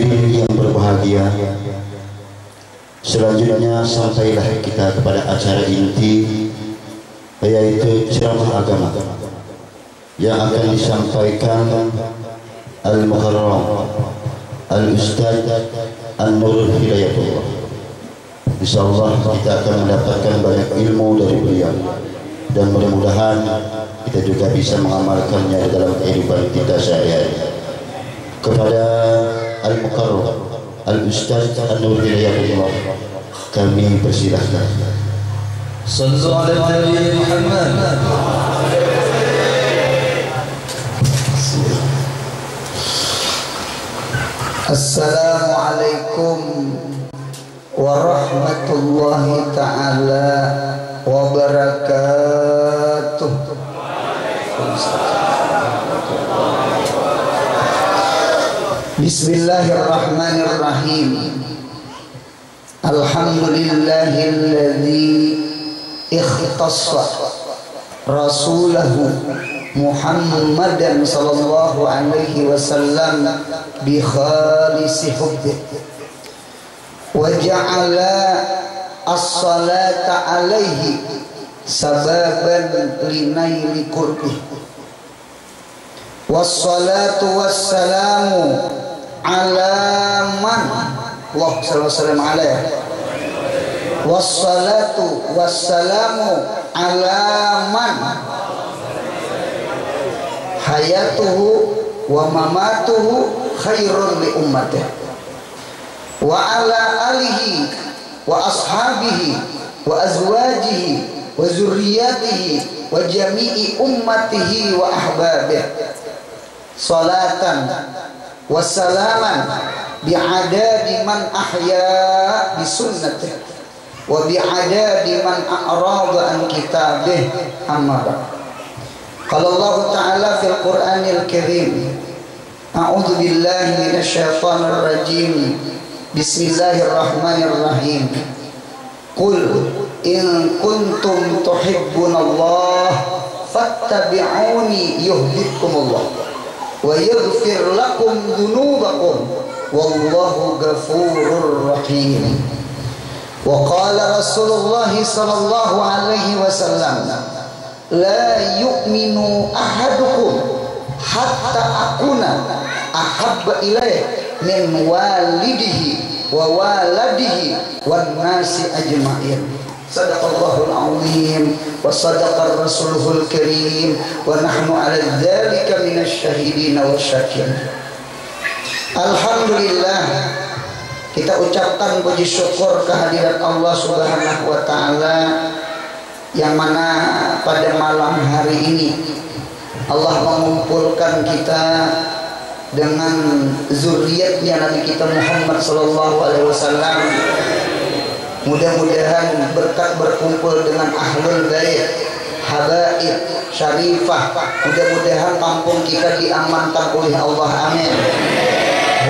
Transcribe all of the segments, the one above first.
Hadirin yang berbahagia, selanjutnya sampailah kita kepada acara inti, yaitu ceramah agama yang akan disampaikan Al-Mukarram Al-Ustaz An-Nurul Hidayatullah. Insyaallah kita akan mendapatkan banyak ilmu dari beliau, dan mudah-mudahan kita juga bisa mengamalkannya dalam kehidupan kita sehari-hari. Kepada Al-Mukarram Al-Ustaz An-Nurul Hidayatullah kami persilahkan. Sallu ala Nabi Muhammad. Assalamualaikum warahmatullahi ta'ala wabarakatuh. Bismillahirrahmanirrahim. Alhamdulillahilladzi ikhtassa rasulahu Muhammadan sallallahu alaihi wasallam bi khalisi hubbi wa ja'ala as-salata alaihi sababan linaili qurbi wassalatu wassalamu ala man wa sallallahu alaihi wassalatu wassalamu ala man hayatuhu wa mamatuhu khairun li ummatihi wa ala alihi wa ashabihi wa azwajihi wa zurriyatihi wa jami'i ummatihi wa ahbabihi salatan wa salaman bi'adadi man ahya bi sunnatihi wa bi'adadi man a'rada an kitabih. Amma ba'd. Qala Allah Ta'ala fil Qur'anil Karim, a'udzu billahi minasyaitonir rajim. Bismillahirrahmanirrahim. Qul in kuntum tuhibbunallah fattabi'uni yuhibbukumullah wa yaghfir lakum dzunubakum wallahu ghafurur rahim. Wa qala Rasulullah sallallahu alaihi wasallam, la yu'minu ahadukum hatta akuna ahabba ilaih min walidihi wa waladihi wan nasi ajma'in. Sadaqallahul azim wa sadaqar rasuluhul karim wa nahnu ala dzalika minasy syahidin wasyakirin. Alhamdulillah, kita ucapkan puji syukur kehadirat Allah Subhanahu wa taala yang mana pada malam hari ini Allah mengumpulkan kita dengan zuriatnya Nabi kita Muhammad sallallahu alaihi wasallam. Mudah-mudahan berkat berkumpul dengan ahlul bait, habaib, syarifah, mudah-mudahan kampung kita diamankan oleh Allah. Amin.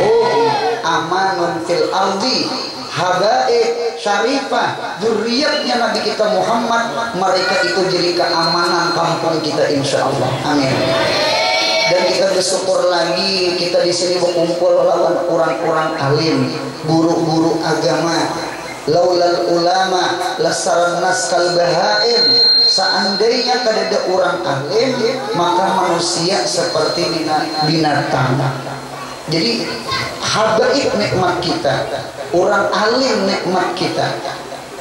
Hum amanun fil ardi, habaib, syarifah, zuriatnya Nabi kita Muhammad, mereka itu jadi keamanan kampung kita insyaallah. Amin. Dan kita bersyukur lagi kita di sini berkumpul lawan orang-orang alim, guru-guru agama. Laulal ulama lasaran nas kal bahaim. Seandainya tidak ada orang alim, maka manusia seperti binatang. Jadi habaib nikmat kita, orang alim nikmat kita.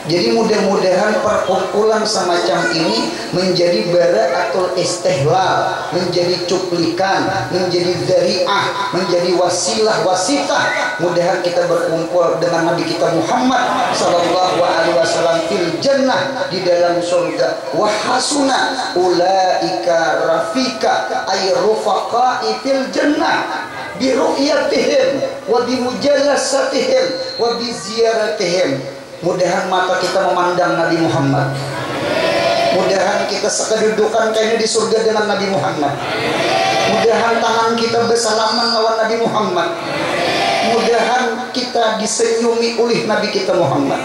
Jadi mudah-mudahan perkumpulan semacam ini menjadi bara'atul istihlal, menjadi cuplikan, menjadi dzari'ah, menjadi wasilah wasitah. Mudahan kita berkumpul dengan Nabi kita Muhammad sallallahu alaihi wasallam fil jannah, di dalam surga. Wa hasuna ulaika rafika ay rufaqa'i fil jannah bi ru'yatihim wa bi mujallasatihim wa bi ziyaratihim. Mudahan mata kita memandang Nabi Muhammad. Mudahan kita sekedudukan kayaknya di surga dengan Nabi Muhammad. Mudahan tangan kita bersalaman lawan Nabi Muhammad. Mudahan kita disenyumi oleh Nabi kita Muhammad.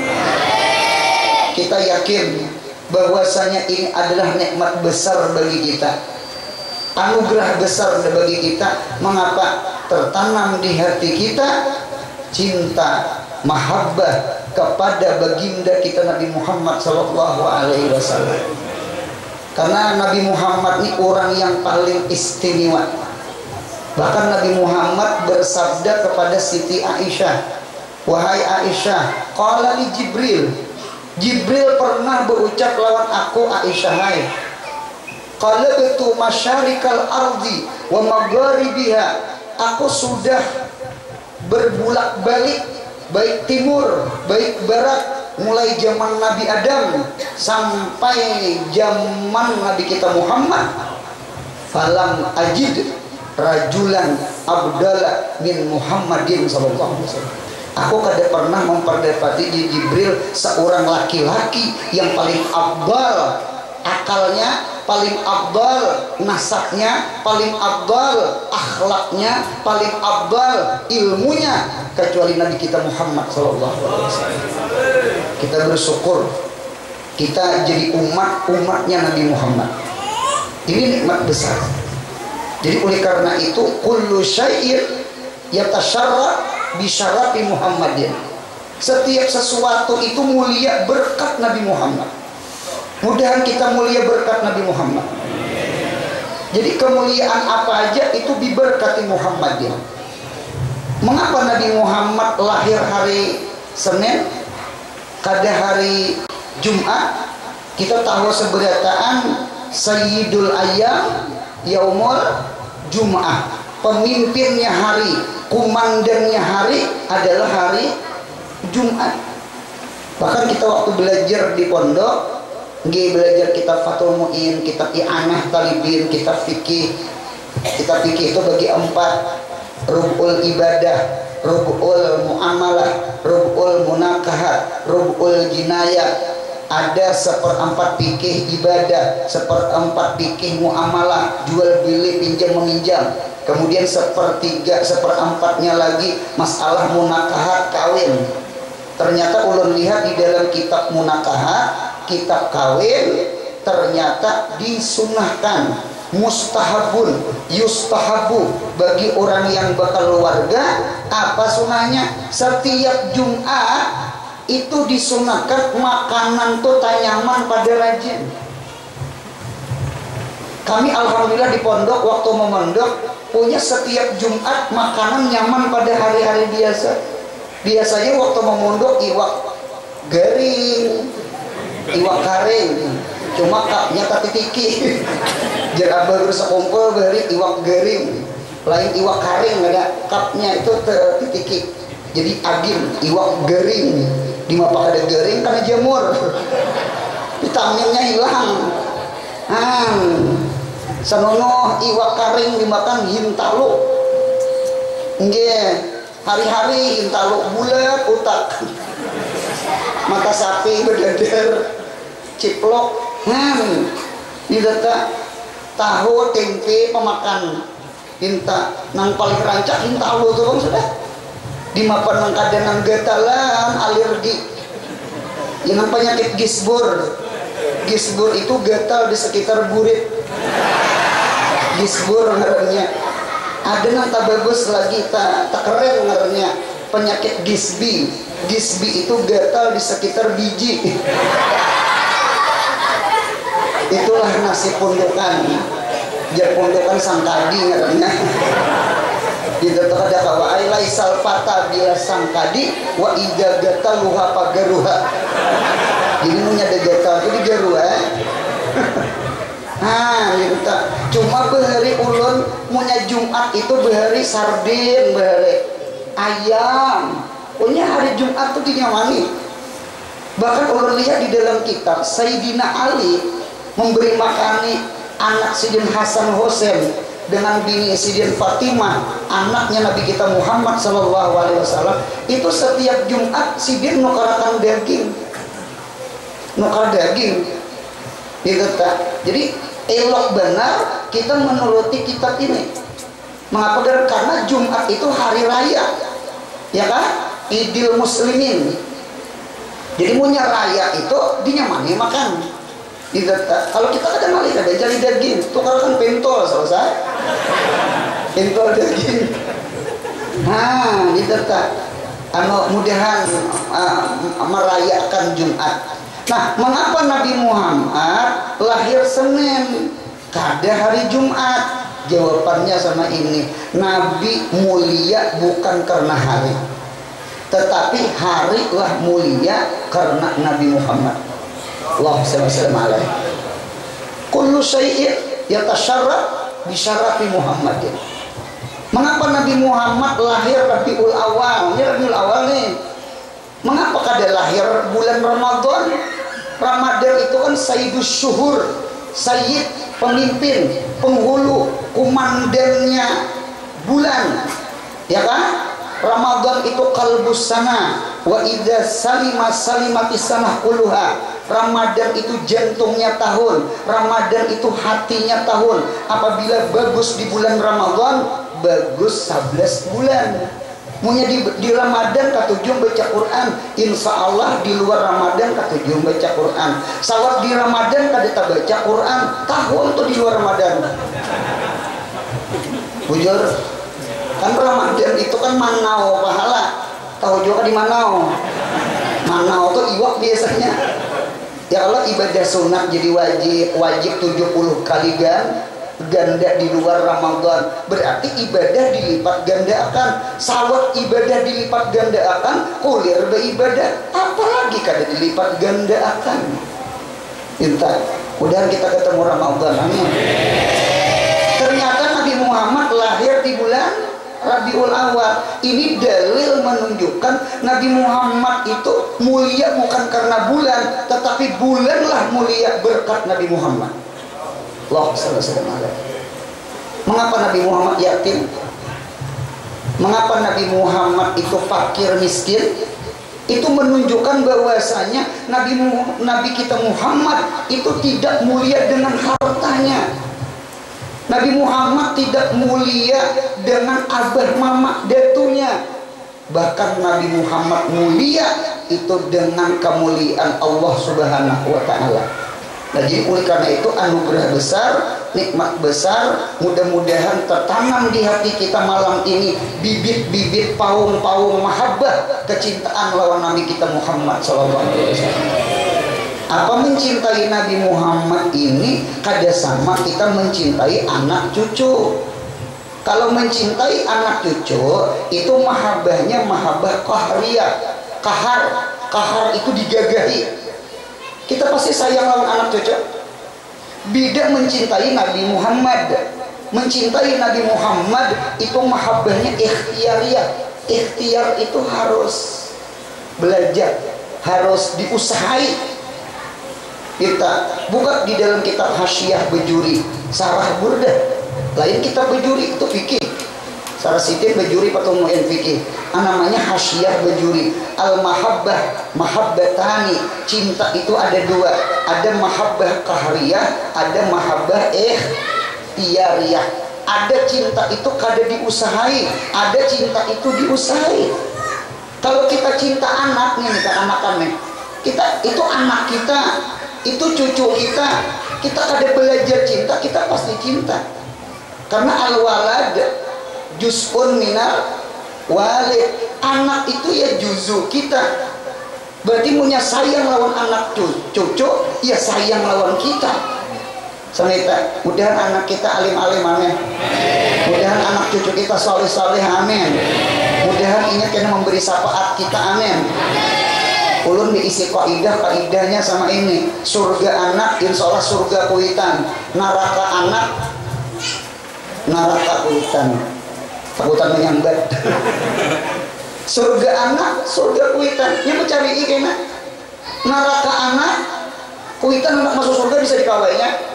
Kita yakin bahwasanya ini adalah nikmat besar bagi kita, anugerah besar bagi kita. Mengapa? Tertanam di hati kita cinta, mahabbah kepada baginda kita Nabi Muhammad sallallahu alaihi wasallam. Karena Nabi Muhammad ini orang yang paling istimewa. Bahkan Nabi Muhammad bersabda kepada Siti Aisyah, "Wahai Aisyah, qala li Jibril." Jibril pernah berucap lawan aku, Aisyah, hai, qalabtu masyarikal ardi wa magharibiha. Aku sudah berbulak-balik baik timur, baik barat, mulai zaman Nabi Adam sampai zaman Nabi kita Muhammad. Falam ajid rajulan abdala min Muhammadin sallallahu alaihi wasallam. Aku kada pernah memperdapati di Jibril seorang laki-laki yang paling afdal akalnya, paling afdal nasabnya, paling afdal akhlaknya, paling afdal ilmunya kecuali Nabi kita Muhammad sallallahu alaihi wasallam. Kita bersyukur kita jadi umatnya Nabi Muhammad. Ini nikmat besar. Jadi oleh karena itu kullu syai'in yatasyarra bi syarafi Muhammadin. Setiap sesuatu itu mulia berkat Nabi Muhammad. Mudahan kita mulia berkat Nabi Muhammad. Jadi kemuliaan apa aja itu diberkati Muhammadin. Mengapa Nabi Muhammad lahir hari Senin, kada hari Jumat? Kita tahu seberataan Sayyidul Ayyam Yaumul Jum'ah. Pemimpinnya hari, komandannya hari adalah hari Jumat. Bahkan kita waktu belajar di pondok, belajar kitab Fathul Mu'in, kitab I'anah Talibin, kitab fikih. Kitab fikih itu bagi 4: rub'ul ibadah, rub'ul muamalah, rub'ul munakahat, rub'ul jinayah. Ada 1/4 fikih ibadah, 1/4 fikih muamalah, jual beli, pinjam meminjam. Kemudian 1/4-nya lagi masalah munakahat, kawin. Ternyata ulun lihat di dalam kitab munakahat, kitab kawin, ternyata disunahkan, mustahabun, yustahabu bagi orang yang berkeluarga. Apa sunahnya? Setiap Jumat itu disunahkan makanan tuh tanyaman pada rajin. Kami alhamdulillah di pondok waktu memondok punya setiap Jumat makanan nyaman pada hari-hari biasa. Biasanya waktu memondok iwak garing, iwak karing, cuma kapnya tatitiki. Jangan baru sekumpul dari iwak garing, lain iwak karing ada kapnya itu tatitiki. Jadi agim iwak garing, di mapa ada garing karena jamur, vitaminnya hilang. Sanono iwak karing dimakan hintalu, nggih hari-hari hintalu bulat utak, mata sapi berdadar, ciplok, di data tahu tempe pemakan hinta, nang paling rancak hintalu tuh bang sudah, dimakan nang kadenan gatalan alergi, yang penyakit gisbur. Gisbur itu gatal di sekitar burit. Gisbur ngarannya. Ada yang tak bagus lagi, tak keren ngarannya. Penyakit gisbi. Gisbi itu gatal di sekitar biji. Itulah nasib pondokan. Jar pondokan sangkadi ngarannya. Itu ada kawa laisal fata bila sangkadi wa ida gatal luha pagaruha. Ini punya degetal itu digaruh gitu. Cuma behari ulun punya Jumat itu behari sardin, behari ayam. Punya hari Jumat itu dinyamani. Bahkan ulun lihat di dalam kitab Sayyidina Ali memberi makani anak Sidin Hasan Hussein dengan bini Sidin Fatimah, anaknya Nabi kita Muhammad sallallahu alaihi wasallam. Itu setiap Jumat Sidin nukarakan daging. Nukar daging gitu tak. Jadi elok benar kita menuruti kitab ini. Mengapa? Karena Jumat itu hari raya, ya kan? Idul Muslimin. Jadi punya raya itu dinyamani makan gitu tak. Kalau kita ada malik ada jali daging, tukarkan pentol selesai. Pentol daging. Gitu tak. mudahan merayakan Jumat. Nah, mengapa Nabi Muhammad lahir Senin, kada hari Jumat? Jawabannya sama ini, Nabi mulia bukan karena hari, tetapi hari lah mulia karena Nabi Muhammad. Allahumma shalli alaihi. Kullu syai'in yatasharraf bi syarafi Muhammadin. Mengapa Nabi Muhammad lahir Rabiul Awal? Ini Rabiul Awal nih. Mengapa kada lahir bulan Ramadan? Ramadan itu kan sayyidus syuhur, sayyid, pemimpin, penghulu, komandannya bulan, ya kan? Ramadan itu kalbus sana, wa idza salima salimatis sanah kulluha. Ramadan itu jantungnya tahun, Ramadan itu hatinya tahun. Apabila bagus di bulan Ramadan, bagus 11 bulan. Munya di Ramadan katujung baca Quran, insya Allah di luar Ramadan katujung baca Quran. Sawat di Ramadan kada baca Quran, tahun tuh di luar Ramadan. Bujur, kan Ramadan itu kan manau pahala. Tahu juga di manau. Manau tuh iwak biasanya. Ya Allah, ibadah sunat jadi wajib 70 kali ganda di luar Ramadan, berarti ibadah dilipat gandakan. Sawat ibadah dilipat gandakan, kulir beribadah apalagi kada dilipat gandakan. Intan, mudah kita ketemu Ramadan, amin. Ternyata Nabi Muhammad lahir di bulan Rabiul Awal. Ini dalil menunjukkan Nabi Muhammad itu mulia bukan karena bulan, tetapi bulanlah mulia berkat Nabi Muhammad. Mengapa Nabi Muhammad yatim? Mengapa Nabi Muhammad itu fakir miskin? Itu menunjukkan bahwasanya Nabi kita Muhammad itu tidak mulia dengan hartanya. Nabi Muhammad tidak mulia dengan abah mama datunya. Bahkan Nabi Muhammad mulia itu dengan kemuliaan Allah Subhanahu wa Ta'ala. Nah, jadi oleh karena itu anugerah besar, nikmat besar, mudah-mudahan tertanam di hati kita malam ini bibit-bibit paung-paung mahabbah, kecintaan lawan Nabi kita Muhammad SAW. Apa mencintai Nabi Muhammad ini kada sama kita mencintai anak cucu. Kalau mencintai anak cucu itu mahabbahnya mahabbah qahriyah, kahar itu digagahi. Kita pasti sayang lawan anak cucu. Beda mencintai Nabi Muhammad. Mencintai Nabi Muhammad itu mahabbahnya ikhtiyariyah. Ikhtiar itu harus belajar, harus diusahai. Kita buka di dalam kitab Hasyiah Bajuri, Sarah Burdah. Lain kitab Bajuri itu fikih. Sarah Sitin Bajuri Patumu'in fikih. Namanya Hasyiah Bajuri. Al-mahabbah, mahabbatani. Cinta itu ada dua. Ada mahabbah qahriyah, ada mahabbah ikhtiyariyah. Ada cinta itu kada diusahai, ada cinta itu diusahai. Kalau kita cinta anak nih, anak-anak kita itu anak kita, itu cucu kita kada belajar cinta, kita pasti cinta. Karena al-walad juz'un minal walid. Anak itu ya juzu kita. Berarti punya sayang lawan anak cucu, ya sayang lawan kita. Senita, mudahan anak kita alim-alim, amin. Mudahan anak cucu kita soleh-soleh, amin. Mudahan ingat kena memberi syafaat kita, amin. Ulun diisi kaidahnya sama ini. Surga anak, insya Allah surga kuitan. Neraka anak, neraka kuitan. Takutan menyambat. Surga anak, surga kuitan. Yang mencari ikena. Neraka anak, kuitan anak masuk surga bisa dikawainya.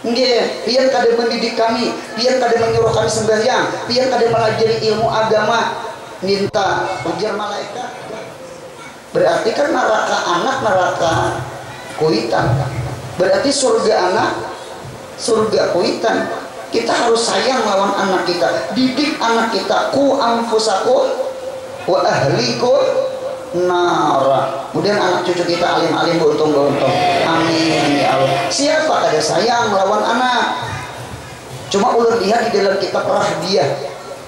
Nggih, pian kada mendidik kami, pian kada menyuruh kami sembahyang, pian kada melajari ilmu agama. Minta ujar malaikat. Berarti kan neraka anak, neraka kuitan. Berarti surga anak, surga kuitan. Kita harus sayang lawan anak kita, didik anak kita. Ku anfusakum wa ahlikum nara. Kemudian anak cucu kita alim-alim beruntung-beruntung, amin ya Allah. Siapa kada sayang lawan anak? Cuma ulun lihat di dalam kitab Rahbiyah,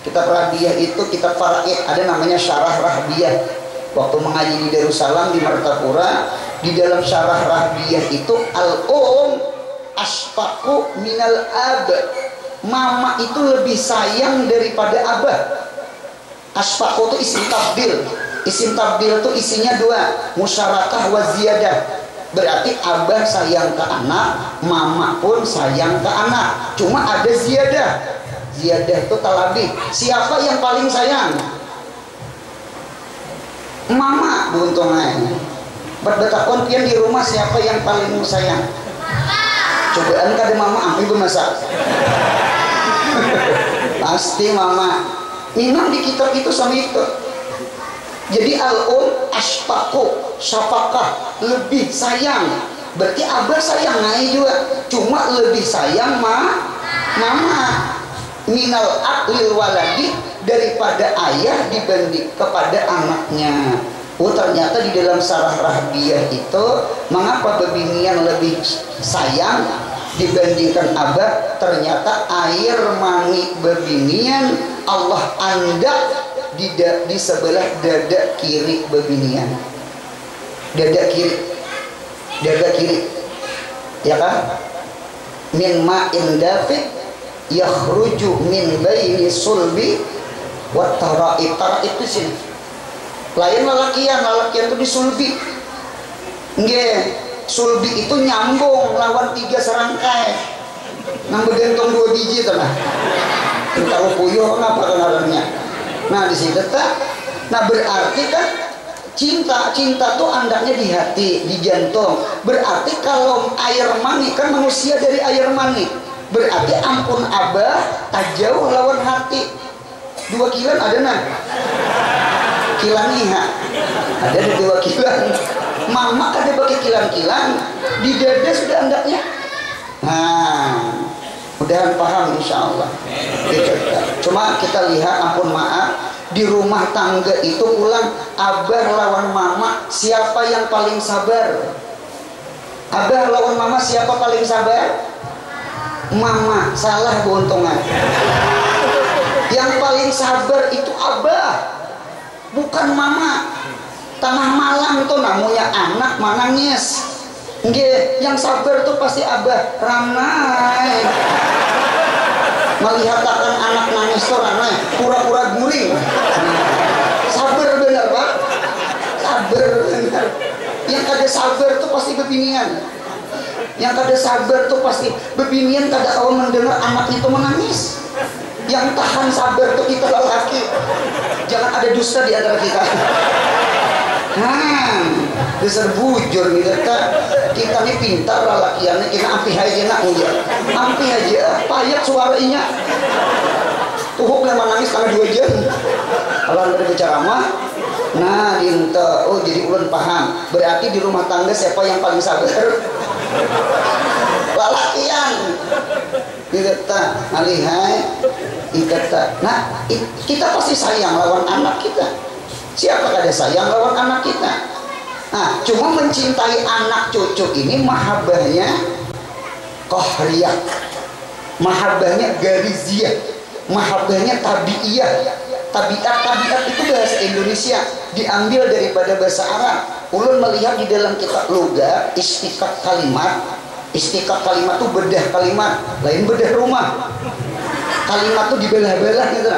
Kitab Rahbiyah itu kitab faraid, ada namanya Syarah Rahbiyah. Waktu mengaji di Darussalam di Martapura, di dalam Syarah Rahbiyah itu asfaqu minal ab. Mama itu lebih sayang daripada abah. Asfaqu itu isim tabdil. Isim tabdil itu isinya dua, musyarakah wa ziyadah. Berarti abah sayang ke anak, mama pun sayang ke anak. Cuma ada ziyadah. Ziyadah itu talabih. Siapa yang paling sayang? Mama beruntungnya. Berdetakon pian di rumah siapa yang paling sayang? Cobaan kada mama ambil bemasak. Pasti mama. Memang di kitab itu sama itu. Jadi asfaqu, syafaqah, lebih sayang. Berarti abah sayang ngai juga, cuma lebih sayang mama. Minal aqlil waladi, daripada ayah dibanding kepada anaknya. Oh, ternyata di dalam Syarah Rahbiyah itu mengapa bebinian lebih sayang dibandingkan abah? Ternyata air mani bebinian Allah andak di sebelah dada kiri bebinian. Dada kiri ya kan? Min ma'in dafiq yakhruju min baini sulbi wa tara'ib. Tara'ib itu sini lain lalakian itu di sulbi. Nggih, sulbi itu nyambung lawan 3 serangkai nang begentong 2 biji tuh nah. Kalau puyuh ngapa kenaranya. Nah di situ tak. Nah berarti kan cinta tuh andaknya di hati, di jantung. Berarti kalau air mani kan manusia dari air mani. Berarti ampun abah tak jauh lawan hati. 2 kilan ada nah. Kilan iha. Ada di 2 kilan. Mama ada pakai kilan-kilan. Di dada sudah andaknya. Nah, mudahan paham insya Allah. Cuma kita lihat, ampun maaf, di rumah tangga itu pulang abah lawan mama, siapa yang paling sabar? Abah lawan mama siapa paling sabar? Mama. Salah keuntungan. Yang paling sabar itu abah, bukan mama. Tengah malam tuh namanya anak manangis. Nggih, yang sabar tuh pasti abah. Ramai melihat akan anak nangis tuh ramai, pura-pura guring. Sabar bener pak, sabar bener. Yang kada sabar tuh pasti bebinian. Yang kada sabar tuh pasti bebinian kada tahu mendengar anaknya itu menangis. Yang tahan sabar tuh kita lelaki. Jangan ada dusta di antara kita. Besar bujur gitu kita nih pintar lelakiannya, kita ampi aja nak ujar, ampi aja payah suaranya tuhuk yang menangis karena 2 jam kalau ada bicara mah. Nah dinta, oh jadi ulun paham, berarti di rumah tangga siapa yang paling sabar? Lelakian gitu tak alihai ikata. Nah kita pasti sayang lawan anak kita. Siapa kada sayang lawan anak kita? Nah, cuma mencintai anak cucu ini mahabbahnya qahriyah, mahabbahnya gariziyah, mahabbahnya tabiiyah. Tabiat itu bahasa Indonesia, diambil daripada bahasa Arab. Ulun melihat di dalam kitab lugah istiqaq kalimat. Istiqaq kalimat itu bedah kalimat, lain bedah rumah. Kalimat itu dibelah-belah gitu.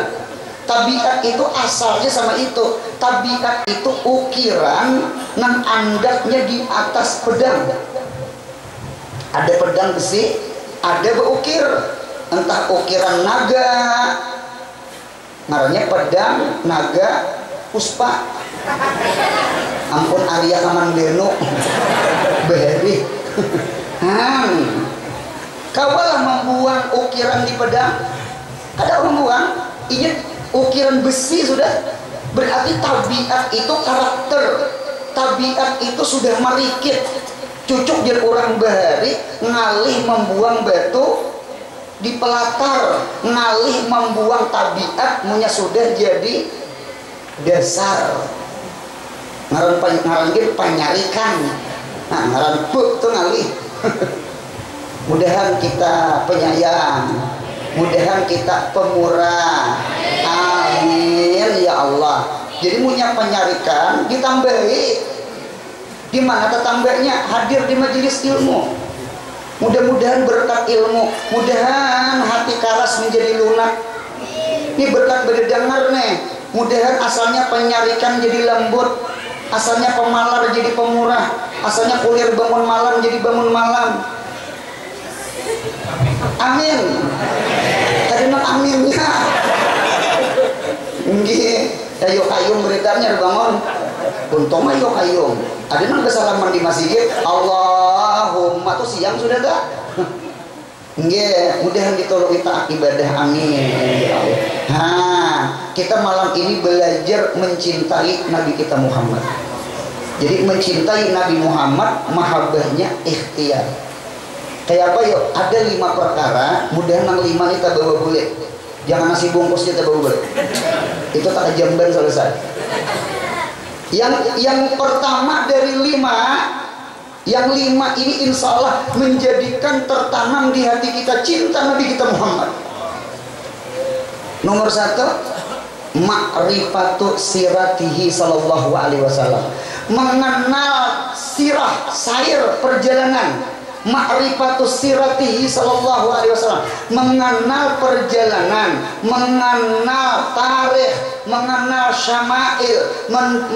Tabiat itu asalnya sama itu. Tabiat itu ukiran nang andaknya di atas pedang. Ada pedang besi, ada beukir. Entah ukiran naga, ngarannya pedang naga puspa. Ampun Arya Kaman Beno beheri. Kawalah membuang ukiran di pedang. Ada orang buang, iya. Ukiran besi sudah. Berarti tabiat itu karakter, tabiat itu sudah merikit. Cucuk jadi orang bahari ngalih membuang batu di pelatar, ngalih membuang tabiat punya sudah jadi dasar. Ngaran panyarikan. Nah ngaran buk tuh ngalih. Mudahan kita penyayang. Mudahan kita pemurah. Amin ya Allah. Jadi punya penyarikan ditambahi. Di mana tetambahnya hadir di majelis ilmu. Mudah-mudahan berkat ilmu, mudahan hati karas menjadi lunak. Ini berkat berdengar nih. Mudahan asalnya penyarikan jadi lembut, asalnya pemalar jadi pemurah, asalnya kuliah bangun malam jadi bangun malam. Amin. Terima aminnya. Nggih, ayo kayung beredarnya bangun. Untung ayo kayung. Ada nang kesalaman di masjid. Allahumma tuh siang sudah tak? Nggih, mudahan ditolong taat ibadah. Amin. Kita malam ini belajar mencintai Nabi kita Muhammad. Jadi mencintai Nabi Muhammad, mahabbahnya ikhtiar. Kayak apa yuk? Ada 5 perkara, mudahan nang 5 ini kita bawa boleh. Jangan nasi bungkus kita bawa boleh. Itu tak jamban selesai. Yang pertama dari 5, yang 5 ini insya Allah menjadikan tertanam di hati kita cinta Nabi kita Muhammad. Nomor 1, ma'rifatu siratihi sallallahu alaihi wasallam. Mengenal sirah, sair perjalanan. Ma'rifatu siratihi sallallahu alaihi wasallam. Mengenal perjalanan, mengenal tarikh, mengenal syama'il,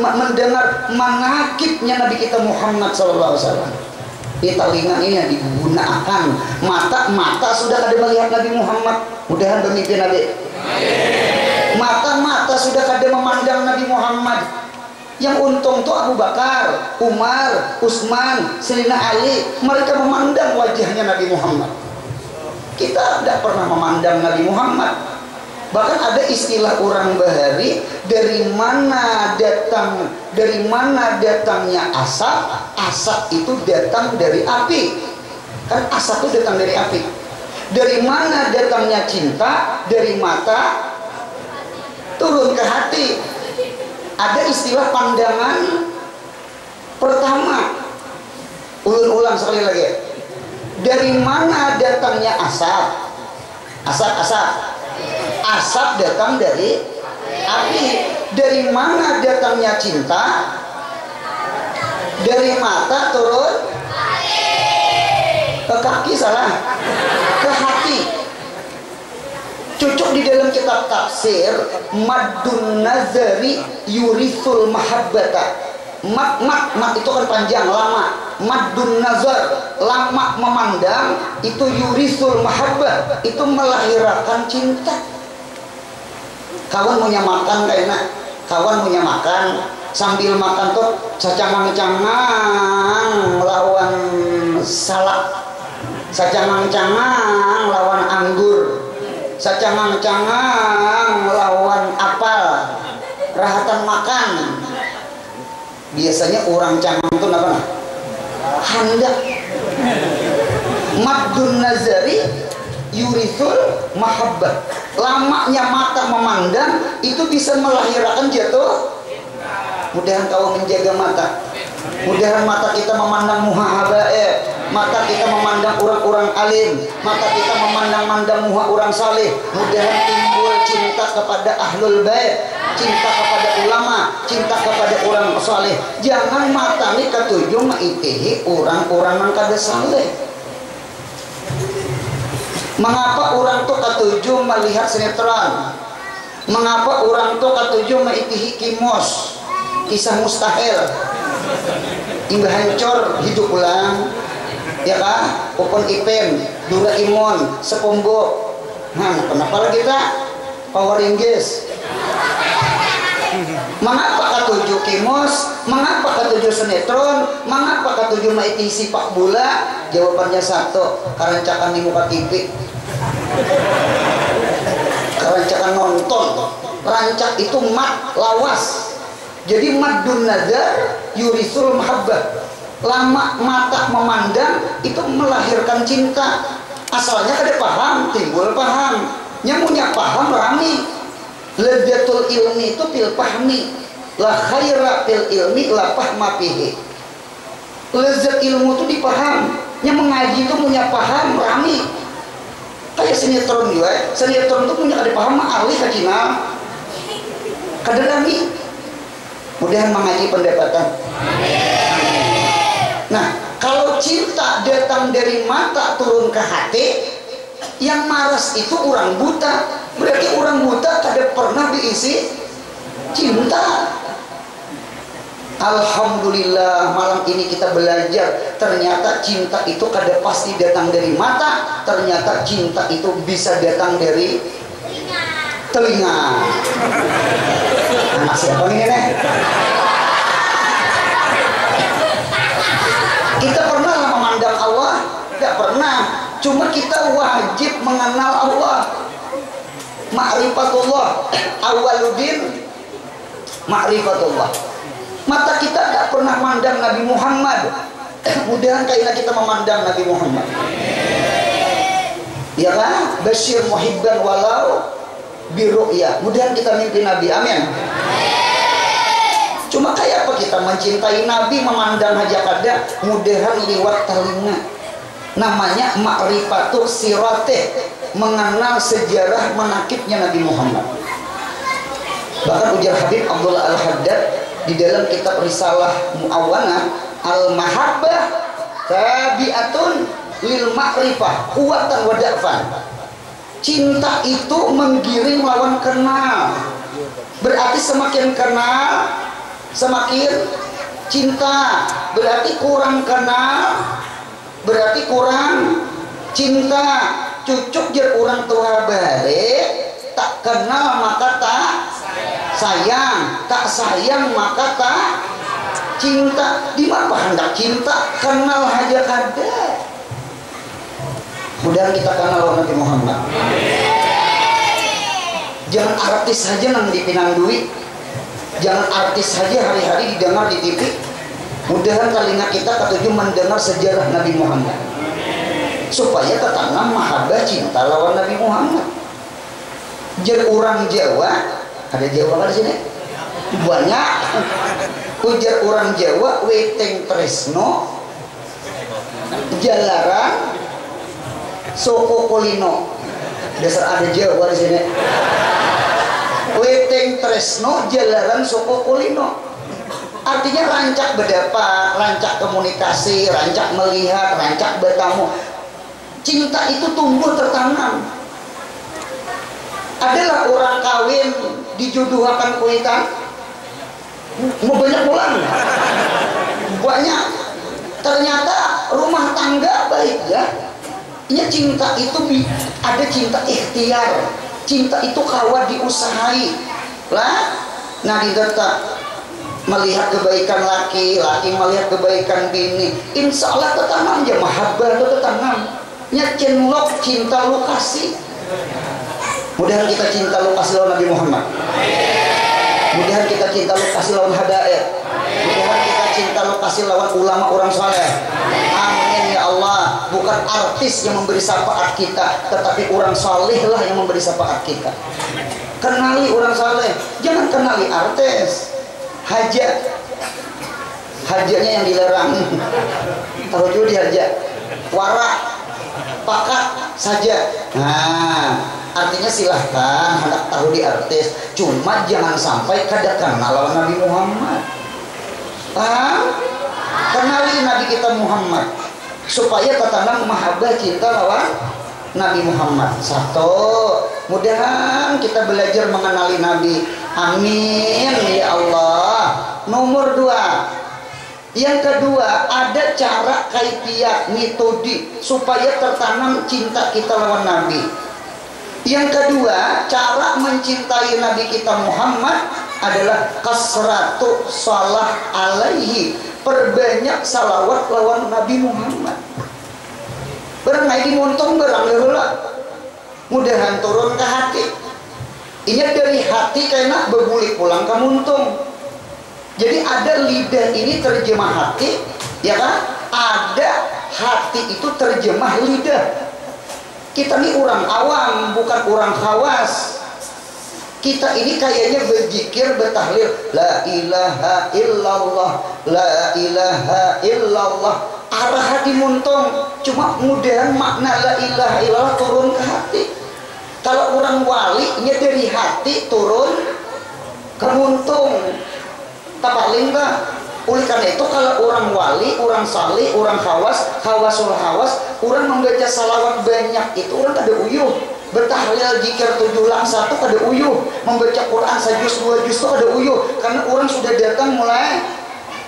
mendengar manakibnya Nabi kita Muhammad sallallahu alaihi wasallam. Di telinga ini yang digunakan, mata sudah ada melihat Nabi Muhammad, mudahan bermimpi Nabi. Mata sudah ada memandang Nabi Muhammad. Yang untung tuh Abu Bakar, Umar, Utsman, Sayyidina Ali, mereka memandang wajahnya Nabi Muhammad. Kita tidak pernah memandang Nabi Muhammad. Bahkan ada istilah orang Bahari, dari mana datangnya asap? Asap itu datang dari api. Kan asap itu datang dari api. Dari mana datangnya cinta? Dari mata turun ke hati. Ada istilah pandangan pertama. Ulang sekali lagi. Dari mana datangnya asap? Asap datang dari api. Dari mana datangnya cinta? Dari mata turun ke kaki, salah, ke hati. Cocok di dalam kitab tafsir, maddun nazari yurithul mahabbata. Mat itu kan panjang, lama. Maddun nazar, lama memandang, itu yurithul mahabbah, itu melahirkan cinta. Kawan punya makan gak enak, kawan punya makan, sambil makan tuh sacangang-cangang lawan salak, sacangang-cangang lawan anggur, sacangang-cangang lawan apel, rahatan makan. Biasanya orang cangang itu apa? Hendak. Maddun nazari yurithul mahabbah. Lamanya mata memandang itu bisa melahirkan jatuh. Mudahan kau menjaga mata. Mudahan mata kita memandang muhahabae, mata kita memandang orang-orang alim, mata kita memandang muha orang saleh. Mudahan timbul cinta kepada ahlul bait, cinta kepada ulama, cinta kepada orang saleh. Jangan mata ni ketujuh maitihi orang-orang yang kada saleh. Mengapa orang tu ketujuh melihat sinetron? Mengapa orang tu ketujuh maitihi kimos, kisah mustahil, imbah hancur hidup ulang, ya kan? Popon Ipem, Doraemon, SpongeBob. Nah, kenapa lagi kita Power Rangers? Mengapa ketujuh kimos? Mengapa ketujuh sinetron? Mengapa ketujuh maiti sepak bola? Jawabannya satu, karancakan di muka TV, karancakan nonton. Rancak itu mat, lawas. Jadi maddun nazar yurisul mahabbah. Lama mata memandang itu melahirkan cinta. Asalnya kada paham, timbul paham. Nyamunya paham rami. Ladzatul ilmi itu fil pahmi. La khaira fil ilmi la fahma fihi. Lezat ilmu itu dipaham. Yang mengaji itu punya paham rami. Kayak sinetron juga, sinetron itu punya ada paham alih ke Cina. Kadang lagi, mudahan mengaji pendapatan. Nah, kalau cinta datang dari mata turun ke hati, yang maras itu orang buta. Berarti orang buta tidak pernah diisi cinta. Alhamdulillah malam ini kita belajar ternyata cinta itu kada pasti datang dari mata, ternyata cinta itu bisa datang dari telinga. Anak siapa ini nih? Kita pernah memandang Allah? Tidak pernah. Cuma kita wajib mengenal Allah. Ma'rifatullah awwaluddin ma'rifatullah. Mata kita tidak pernah mandang Nabi Muhammad. Mudahan kayaknya kita memandang Nabi Muhammad. Ya kan? Basyir muhibban walau biru'ya. Mudahan kita mimpi Nabi. Amin. Cuma kayak apa kita mencintai Nabi, memandang aja kada, mudahan liwat telinga. Namanya ma'rifatul siratih, mengenal sejarah menakibnya Nabi Muhammad. Bahkan ujar Habib Abdullah Al-Haddad di dalam kitab Risalah Mu'awana, al-mahabbah tabi'atun lil ma'rifah quwwatan wa da'fan. Cinta itu menggiring lawan kenal. Berarti semakin kenal semakin cinta. Berarti kurang kenal berarti kurang cinta. Cucuk jer orang tua balik, tak kenal maka tak sayang, tak sayang maka tak cinta. Di mana hendak cinta? Kenal aja kada. Mudah kita kenal Nabi Muhammad. Jangan artis saja nang dipinang duit, jangan artis saja hari-hari didengar di TV. Mudahan telinga kita ketujuh mendengar sejarah Nabi Muhammad, supaya tertanam mahabbah cinta lawan Nabi Muhammad. Jer orang Jawa, ada Jawa kan di sini? Banyak. Ujar orang Jawa, weteng tresno jalaran soko kulino. Dasar ada Jawa di sini. Weteng tresno jalaran soko kulino. Artinya rancak berdapat, rancak komunikasi, rancak melihat, rancak bertamu. Cinta itu tumbuh tertanam. Adalah orang kawin dijodohkan kuitan, mau banyak pulang, banyak. Ternyata rumah tangga baik ya. Ya cinta itu ada cinta ikhtiar, cinta itu kawat diusahai lah. Nah ditetap melihat kebaikan laki, laki melihat kebaikan bini, insya Allah tertanam ya mahabbah itu tertanam. Nya cinlok cinta lu kasih. Mudahan kita cinta lu kasih lawan Nabi Muhammad. Mudahan kita cinta lu kasih lawan hadaah. Mudahan kita cinta lu kasih lawan ulama orang saleh. Amin ya Allah. Bukan artis yang memberi syafaat kita, tetapi orang saleh lah yang memberi syafaat kita. Kenali orang saleh, jangan kenali artis. Hajat, hajatnya yang dilarang. Tahu juga di hajat. Warak, pakat saja. Nah, artinya silahkan hendak tahu di artis, cuma jangan sampai kada kenal lawan Nabi Muhammad. Kenali Nabi kita Muhammad supaya tertanam mahabbah cinta lawan Nabi Muhammad. Satu, mudahan kita belajar mengenali Nabi. Amin ya Allah. Nomor dua, yang kedua, ada cara kaifiat metode supaya tertanam cinta kita lawan Nabi. Yang kedua, cara mencintai Nabi kita Muhammad adalah kasratu salah alaihi, perbanyak salawat lawan Nabi Muhammad. Barang naik dimuntung barang leula, mudahan turun ke hati. Ini dari hati kena bergulik pulang ke muntung. Jadi ada lidah ini terjemah hati, ya kan? Ada hati itu terjemah lidah. Kita ini orang awam, bukan orang khawas. Kita ini kayaknya berzikir, bertahlil, la ilaha illallah, la ilaha illallah. arah hati muntung. Cuma mudahan makna la ilaha illallah turun ke hati. Kalau orang walinya dari hati turun ke muntung. Tak paling tak. Oleh karena itu kalau orang wali, orang salih, orang hawasul hawas, orang membaca salawat banyak itu orang kada uyuh. Bertahlil zikir 7 lang 1 kada uyuh. Membaca Quran 1 juz 2 juz itu kada uyuh. Karena orang sudah datang mulai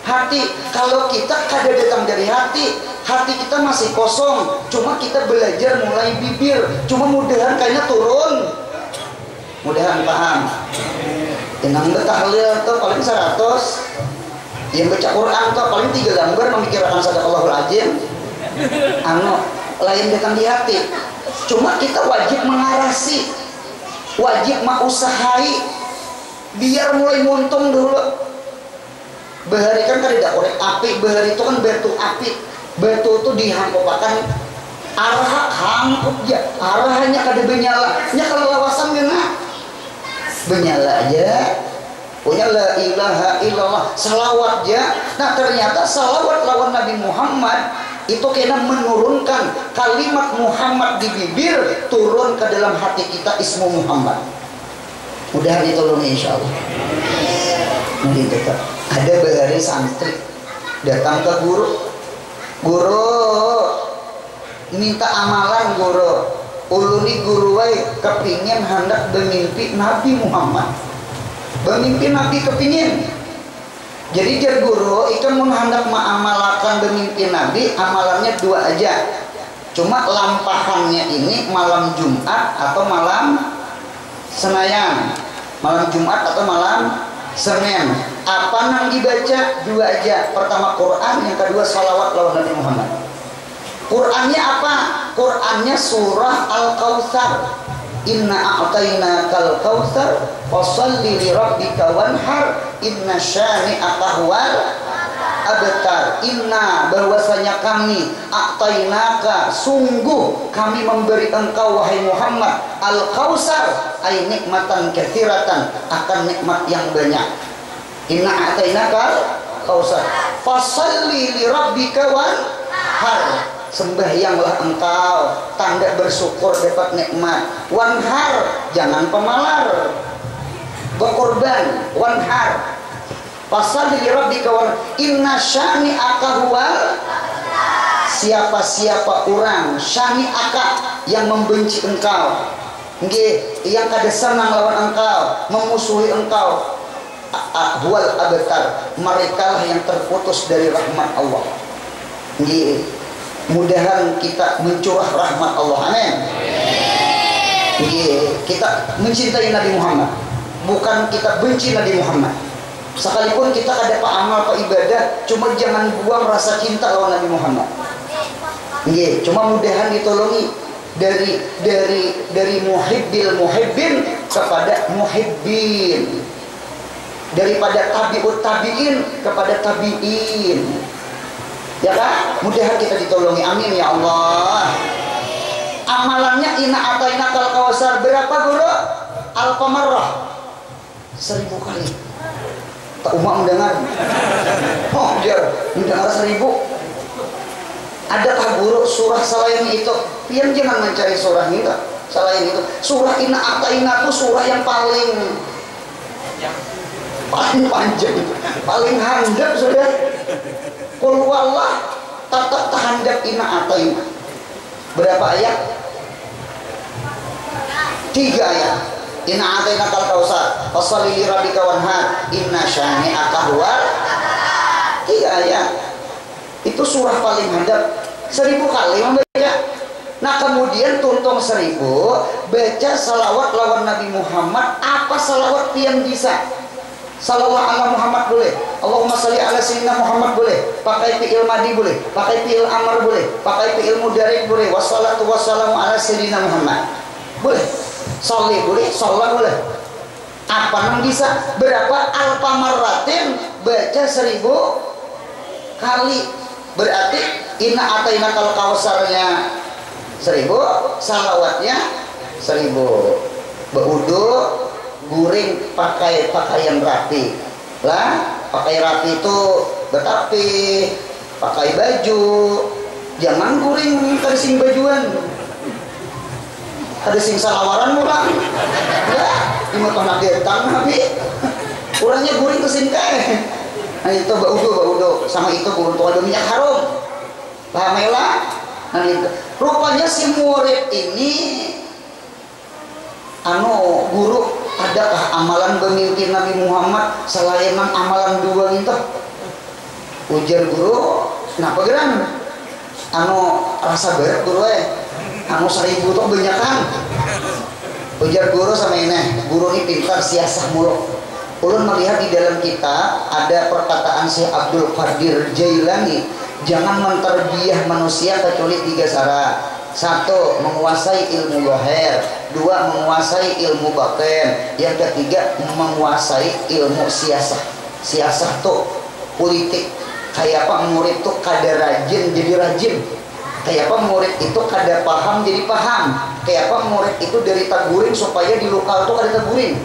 hati. Kalau kita kada datang dari hati, hati kita masih kosong. Cuma kita belajar mulai bibir. Cuma mudahan kayaknya turun. Mudahan paham. Inang bertahlil itu paling 100. Yang baca Quran tuh paling 3 lembar memikirkan sadaqallahul azim. Lain datang di hati. Cuma kita wajib mengarasi, wajib usahai biar mulai muntung dulu. Bahari kan tidak korek api, bahari itu kan batu api. Batu itu dihangkopakan arah hangkop ya, arahnya kada benyala. Nya kalau lawasan gana benyala aja. Punya la ilaha illallah salawat ya. Nah ternyata salawat lawan Nabi Muhammad itu kena menurunkan kalimat Muhammad di bibir turun ke dalam hati kita ismu Muhammad. Mudah ditolong insya Allah. Nah itu Pak. Ada bahari santri datang ke guru minta amalan guru. Uluni guru wae kepingin hendak bermimpi Nabi Muhammad. Bermimpi Nabi kepingin. Jadi jar guru ikan menghendak mengamalkan bermimpi Nabi, amalannya 2 aja. Cuma lampahannya ini malam Jumat atau malam Senayan, malam Jumat atau malam Senin. Apa yang dibaca? 2 aja. Pertama Quran, yang kedua salawat lawan Nabi Muhammad. Qurannya apa? Qurannya surah Al-Kautsar. Inna a'tainakal kautsar fasholli li rabbika wanhar inna syani'aka huwal abtar. Inna bahwasanya kami a'tainaka sungguh kami memberi engkau wahai Muhammad al-kautsar ay nikmatan katsiratan akan nikmat yang banyak. Inna a'tainakal kautsar fasholli li rabbika wanhar sembahyanglah engkau tanda bersyukur dapat nikmat. Wanhar jangan pemalar, berkorban. Wanhar pasal di rabbika wan inna syani'aka huwal. Siapa-siapa orang syani'aka yang membenci engkau, nggih yang kada senang lawan engkau, memusuhi engkau, huwal abtar, mereka lah yang terputus dari rahmat Allah. Nggih mudahan kita mencurah rahmat Allah, amin. Kita mencintai Nabi Muhammad, bukan kita benci Nabi Muhammad. Sekalipun kita ada pak amal, pak ibadah, cuma jangan buang rasa cinta lawan Nabi Muhammad. Cuma mudahan ditolongi dari muhibbin kepada muhibbin, daripada tabiut tabiin kepada tabiin. Ya kan? Mudahan kita ditolongi, amin ya Allah. Amalannya inna atainakal kautsar berapa guru? Alfa marrah 1000 kali. Tak umat mendengar. Oh dia mendengar 1000. Adakah guru surah selain itu? Pian jangan mencari surah itu. Selain itu, surah inna atainaku surah yang paling panjang, paling handap sudah. Qul wallah tatap tahandap inna ataina. Berapa ayat? 3 ayat. Inna ataina kal kautsar fasholli li rabbika wanhar inna syani'aka huwal. 3 ayat. Itu surah paling handap. 1000 kali membaca. Nah kemudian tuntung 1000 baca salawat lawan Nabi Muhammad. Apa salawat yang bisa? Salawat ala Muhammad boleh, Allahumma sholli ala sayyidina Muhammad boleh, pakai fi'il madi boleh, pakai fi'il amr boleh, pakai fi'il mudhari boleh, wassalatu wassalamu ala sayyidina Muhammad boleh, sholli boleh, sholat boleh. Apa yang bisa? Berapa alfa marratin? Baca 1000 kali. Berarti inna atainakal kautsarnya 1000, salawatnya 1000. Berwudu, guring pakai pakaian rapi lah, pakai rapi itu betapi pakai baju, jangan guring kada sing bajuan, kada sing salawaran orang ya cuma kena datang tapi kurangnya guring ke sing kae. Nah itu baudo sama itu guru ada minyak harum, pahamela. Nah itu rupanya si murid ini guru, adakah amalan pemimpin Nabi Muhammad selain amalan dua itu? Ujar guru, kenapa geran? Rasa berat guru seribu tuh banyakan. Ujar guru sama ini, guru ini pintar siasah mulu. Ulun melihat di dalam kita ada perkataan Syekh Abdul Qadir Jailani, jangan menterbiah manusia kecuali 3 syarat. 1. Menguasai ilmu zahir. 2. Menguasai ilmu batin. Yang ketiga menguasai ilmu siasah. Siasah tuh politik. Kayak apa murid tuh kada rajin jadi rajin. Kayak apa murid itu kada paham jadi paham. Kayak apa murid itu dari taguring supaya di lokal tuh kada taguring.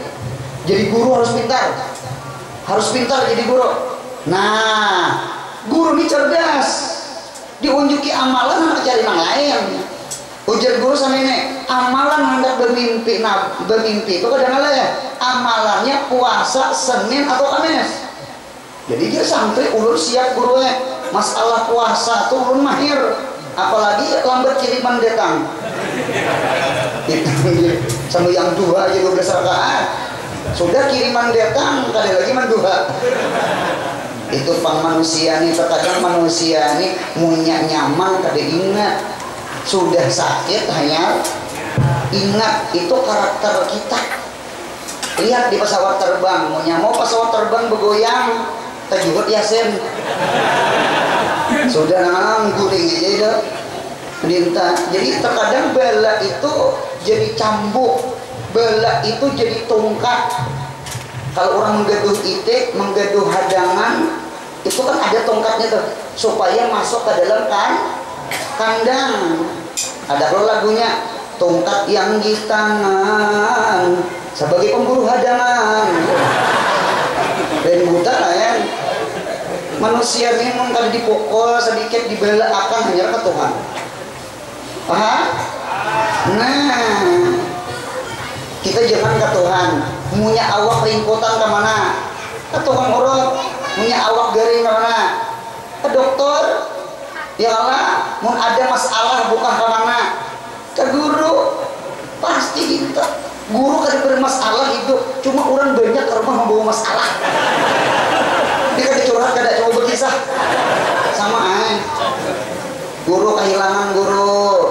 Jadi guru harus pintar. Harus pintar jadi guru. Nah, guru ini cerdas. Diunjuki amalan hendak cari yang lain. Ujar guru sama ini, amalan hendak bermimpi. Nah, bermimpi itu kadang-kadang ya. Amalannya puasa Senin atau Kamis. Jadi dia santri ulun siap gurunya. Masalah puasa tuh ulun mahir. Apalagi lambat kiriman datang. Sama yang 2 aja 12 rakaat. Sudah kiriman datang, kali lagi menduha. Itu pang manusia nih, terkadang manusia nih punya nyaman kada ingat. Sudah sakit hanya ingat, itu karakter kita. Lihat di pesawat terbang, mau pesawat terbang bergoyang, tajukut yasin. Sudah nang guring aja itu. Perintah. Jadi terkadang bala itu jadi cambuk. Bala itu jadi tongkat. Kalau orang menggaduh itik, menggaduh hadangan, itu kan ada tongkatnya tuh, supaya masuk ke dalam kandang. Ada kalau lagunya, tongkat yang di tangan sebagai pemburu hadangan. Dan buta lah ya. Manusia ini mungkin dipukul sedikit, dibela akan hanya ke Tuhan. Paham? Nah, kita jangan ke Tuhan, punya awak ringkutan ke mana? Ke tukang urut, punya awak garing ke mana? Ke dokter. Ya Allah, mau ada masalah bukan ke mana? Ke guru. Pasti gitu. Guru kan bermasalah hidup, cuma orang banyak ke rumah membawa masalah. Dia kan dicurhat, kada cuma berkisah. Sama guru kehilangan guru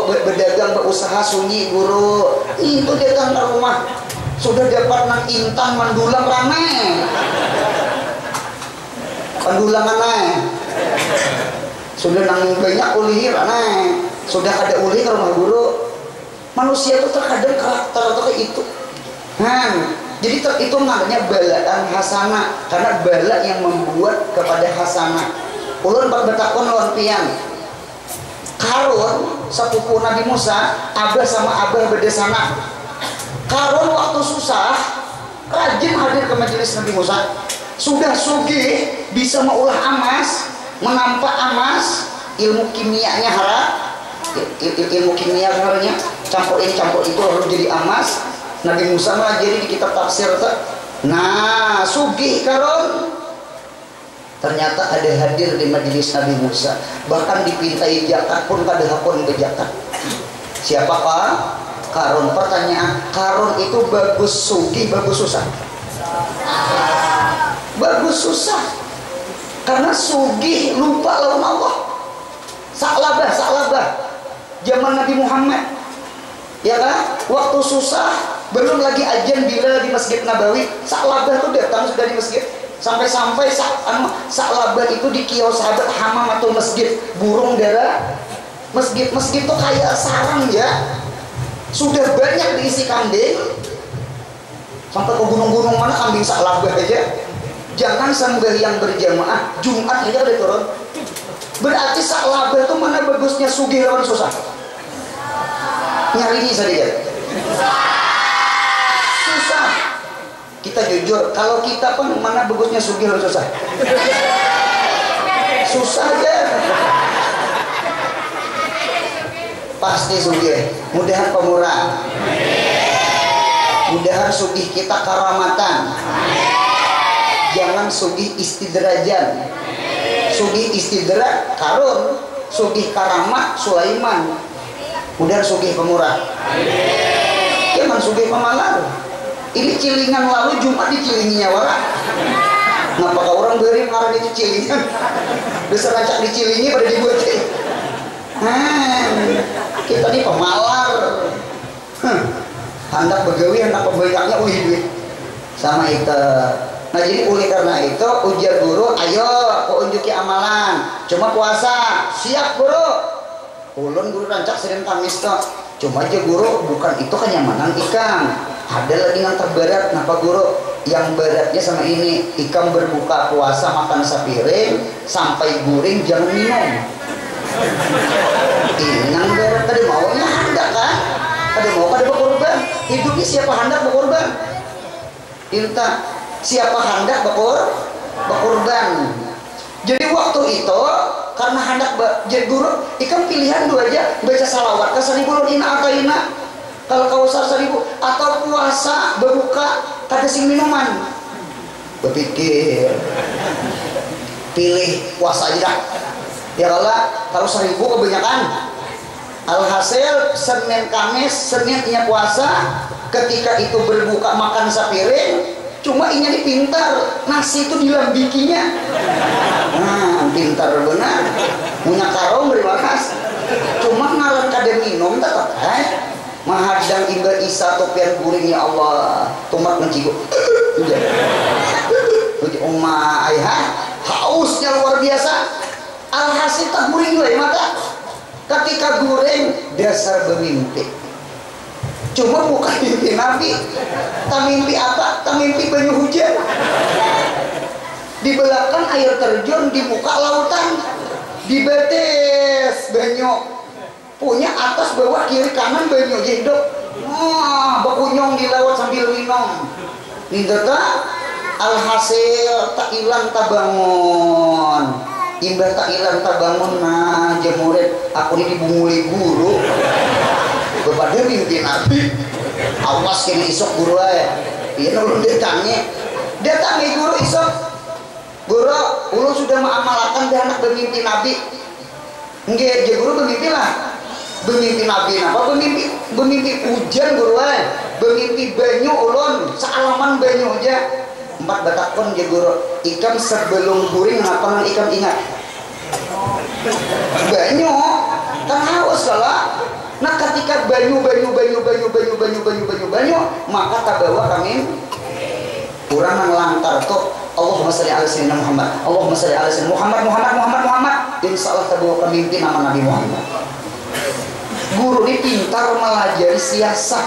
berdagang berusaha sunyi guru itu datang ke rumah sudah dapat nang intan mandulang rame mandulang aneh sudah nang banyak ulih rame sudah ada ulih ke rumah guru. Manusia itu terkadang karakter atau kayak itu jadi itu namanya balaan hasanah, karena bala yang membuat kepada hasanah. Ulun bertakon lawan pian Karun sepupu Nabi Musa, abah sama abah berdesana. Karun waktu susah rajin hadir ke majelis Nabi Musa. Sudah sugih bisa mengolah emas, menampak emas, ilmu kimianya harap, ilmu kimia sebenarnya campur ini campur itu lalu jadi emas. Nabi Musa malah jadi di kitab tafsir tuh. Nah, sugih Karun. Ternyata ada hadir di majelis Nabi Musa, bahkan dipintai zakat pun kada hakun ke zakat. Siapakah? Karun. Pertanyaan, Karun itu bagus sugih, bagus susah? Bagus susah. Karena sugih lupa lawan Allah. Saklabah. Zaman Nabi Muhammad. Ya kan? Waktu susah, belum lagi ajan bila di Masjid Nabawi, saklabah tuh datang sudah di masjid. Sampai-sampai saklabah itu di kios sahabat hamamatul masjid, burung dara masjid tuh kayak sarang ya. Sudah banyak diisi kambing. Sampai ke gunung-gunung mana kambing saklabah aja. Jangan sembahyang berjamaah, Jumat aja udah turun. Berarti saklabah itu mana bagusnya sugih lawan susah? Nyari ini sedikit. Susah. Kita jujur, kalau kita pun mana bagusnya sugih lawan susah? susah aja. Pasti sugih, mudahan pemurah, mudahan sugih kita karamatan, jangan sugih istidrajan. Sugih istidrak karun, sugih karamat Sulaiman, mudahan sugih pemurah, jangan sugih pemalar. Ini cilingan lalu Jumat dicilinginya wala. Ngapakah orang beri mengarah itu cilingan, bisa rancak dicilingi pada dibuat. Kita nih pemalar, hendak begawi hendak pembanyaknya duit sama itu. Nah jadi oleh karena itu ujar guru, ayo kau unjuki amalan, cuma puasa siap guru. Ulun guru rancak Senin Kamis toh, cuma aja guru bukan itu kenyamanan ikan. Ada lagi yang terberat, kenapa guru? Yang beratnya sama ini, ikan berbuka puasa makan sepiring sampai guring jangan minum. Inang berat tadi maunya hendak kan? Tadi mau pada berkorban. Hidupnya siapa hendak berkorban? Inta siapa hendak berkorban. Jadi waktu itu karena hendak jadi guru, ikan pilihan dua aja, baca salawat ke 1000 ina atau ina. Kalau kau usah 1000 atau puasa berbuka kada sing minuman. Berpikir pilih puasa aja dah. Ya kalau 1000 kebanyakan. Alhasil Senin Kamis, Senin inya puasa, ketika itu berbuka makan sepiring, cuma inya ini pintar, nasi itu dilambikinya. Nah, pintar benar. Punya karong beri makas. Cuma ngaran kada minum tetap mahadang imba isa topian guring ya Allah. Tumat mencigo. Uji umma ayah, hausnya luar biasa. Alhasil tak guring gue maka ketika guring dasar bermimpi, cuma bukan mimpi Nabi. Tak mimpi apa? Tak mimpi banyu hujan. Di belakang air terjun, di muka lautan, di betes banyu, punya atas bawah kiri kanan banyu hidup. Berkunyong di laut sambil minum. Ini data alhasil tak hilang tak bangun. Imbah tak hilang tak bangun. Nah murid aku ini dibunguli guru kepada mimpi Nabi. Awas kena isok guru ya. Iya nulun datangi guru isok. Guru ulu sudah mengamalkan dia anak bermimpi Nabi. Enggak je guru bermimpi lah. Bermimpi Nabi apa? Bermimpi hujan guru ya. Bermimpi banyu ulun sealaman banyu aja. 4 batakon je guru. Ikan sebelum guring ngapain ikan ingat? Banyu kan haus lah. Nah ketika banyu maka tak bawa kami kurang ngelantar tuh Allahumma sholli ala sayyidina Muhammad, Allahumma sholli ala sayyidina Muhammad. Insyaallah tak bawa kami nama Nabi Muhammad. Guru ini pintar melajari siasat,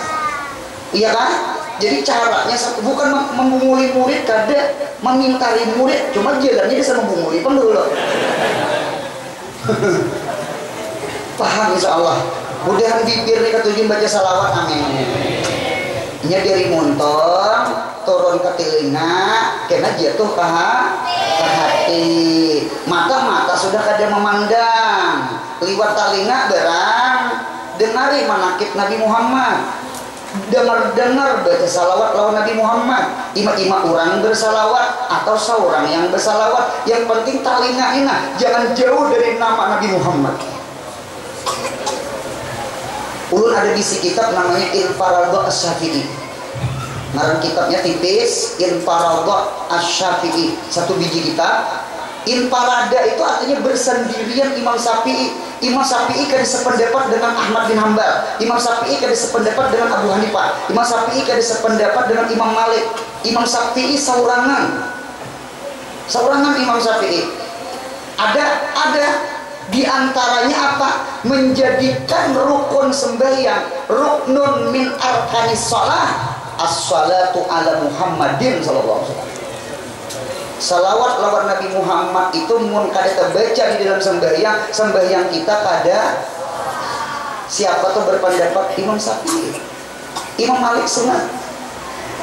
iya kan? Jadi caranya bukan membunguli murid, kada memintari murid, cuma jalannya bisa membunguli pun dulu. Paham insyaallah. Mudahan bibir nih ketujuh baca salawat, amin. Nya dari muntong turun ke telinga, kena jatuh ke hati. Mata sudah kada memandang, liwat telinga berang dengari manakib Nabi Muhammad. Dengar baca salawat lawan Nabi Muhammad. Ima orang bersalawat atau seorang yang bersalawat, yang penting telinga ina jangan jauh dari nama Nabi Muhammad. Ulun ada bisi kitab namanya Infaraldo Asy-Syafi'i. Ngaran kitabnya tipis, Infaraldo Asy-Syafi'i, 1 biji kitab. Infarada itu artinya bersendirian Imam Syafi'i. Imam Syafi'i kada sependapat dengan Ahmad bin Hambal. Imam Syafi'i kada sependapat dengan Abu Hanifah. Imam Syafi'i kada sependapat dengan Imam Malik. Imam Syafi'i saurangan Imam Syafi'i. Ada di antaranya apa? Menjadikan rukun sembahyang, ruknun min arkanis shalah, as-salatu ala Muhammadin sallallahu alaihi wasallam. Salawat lawan Nabi Muhammad itu mun kada terbaca di dalam sembahyang kita kada. Siapa tuh berpendapat? Imam Syafi'i, Imam Malik sunat,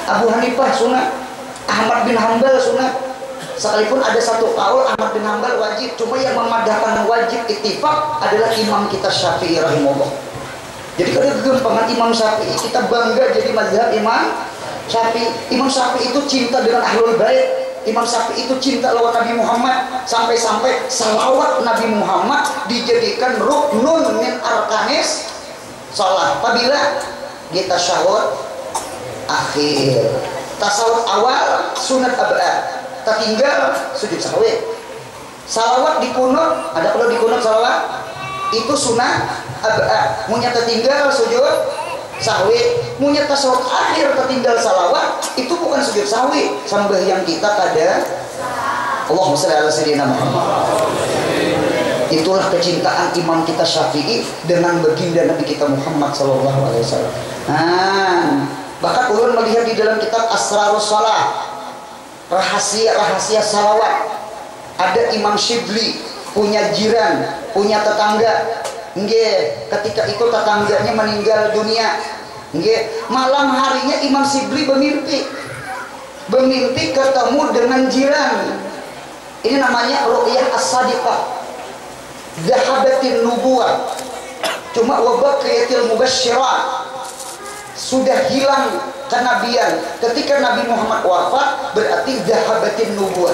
Abu Hanifah sunat, Ahmad bin Hambal sunat, sekalipun ada satu kaul Ahmad bin Hanbal wajib, cuma yang memadahkan wajib ittifaq adalah Imam kita Syafi'i rahimahullah. Jadi kalau kegampangan Imam Syafi'i, kita bangga jadi mazhab Imam Syafi'i. Imam Syafi'i itu cinta dengan ahlul bait. Imam Syafi'i itu cinta lawan Nabi Muhammad, sampai-sampai salawat Nabi Muhammad dijadikan ruknun min arkanis salat. Apabila kita tasyahud akhir, tasawuf awal sunat abad, tertinggal sujud sahwi. Salawat di kunut, ada kalau di kunut salawat itu sunat abad, munya tertinggal sujud sahwi. Munya tasawuf akhir tertinggal salawat itu bukan sujud sahwi, sembahyang kita kada Allahumma shalli ala sayyidina Muhammad. Itulah kecintaan imam kita Syafi'i dengan baginda Nabi kita Muhammad sallallahu alaihi wasallam. Bahkan ulun melihat di dalam kitab Asrarus Shalah, rahasia-rahasia salawat, ada Imam Shibli punya jiran, punya tetangga. Ketika itu tetangganya meninggal dunia. Malam harinya Imam Shibli bermimpi ketemu dengan jiran. Ini namanya ru'yah as-sadiqah. Dhahabatin nubuwah. Cuma wabaqiyatil mubasysyirat. Sudah hilang kenabian. Ketika Nabi Muhammad wafat berarti dhahabatin nubuwah.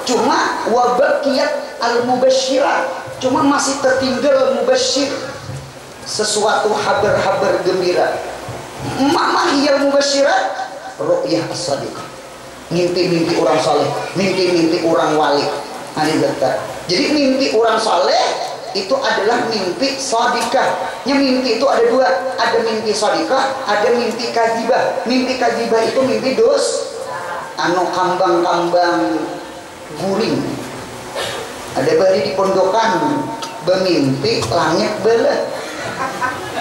Cuma wabaqiyat al-mubasysyirat. Cuma masih tertinggal mubasyir, sesuatu habar-habar gembira. Mahiyal mubasyirat ru'yah as-sadiqah. Mimpi-mimpi orang saleh, mimpi-mimpi orang wali. Jadi mimpi orang saleh itu adalah mimpi sadiqah. Mimpi itu ada dua, ada mimpi sadiqah, ada mimpi kadzibah. Mimpi kadzibah itu mimpi dos anu kambang-kambang guring. Ada bari di pondokan bermimpi langit bela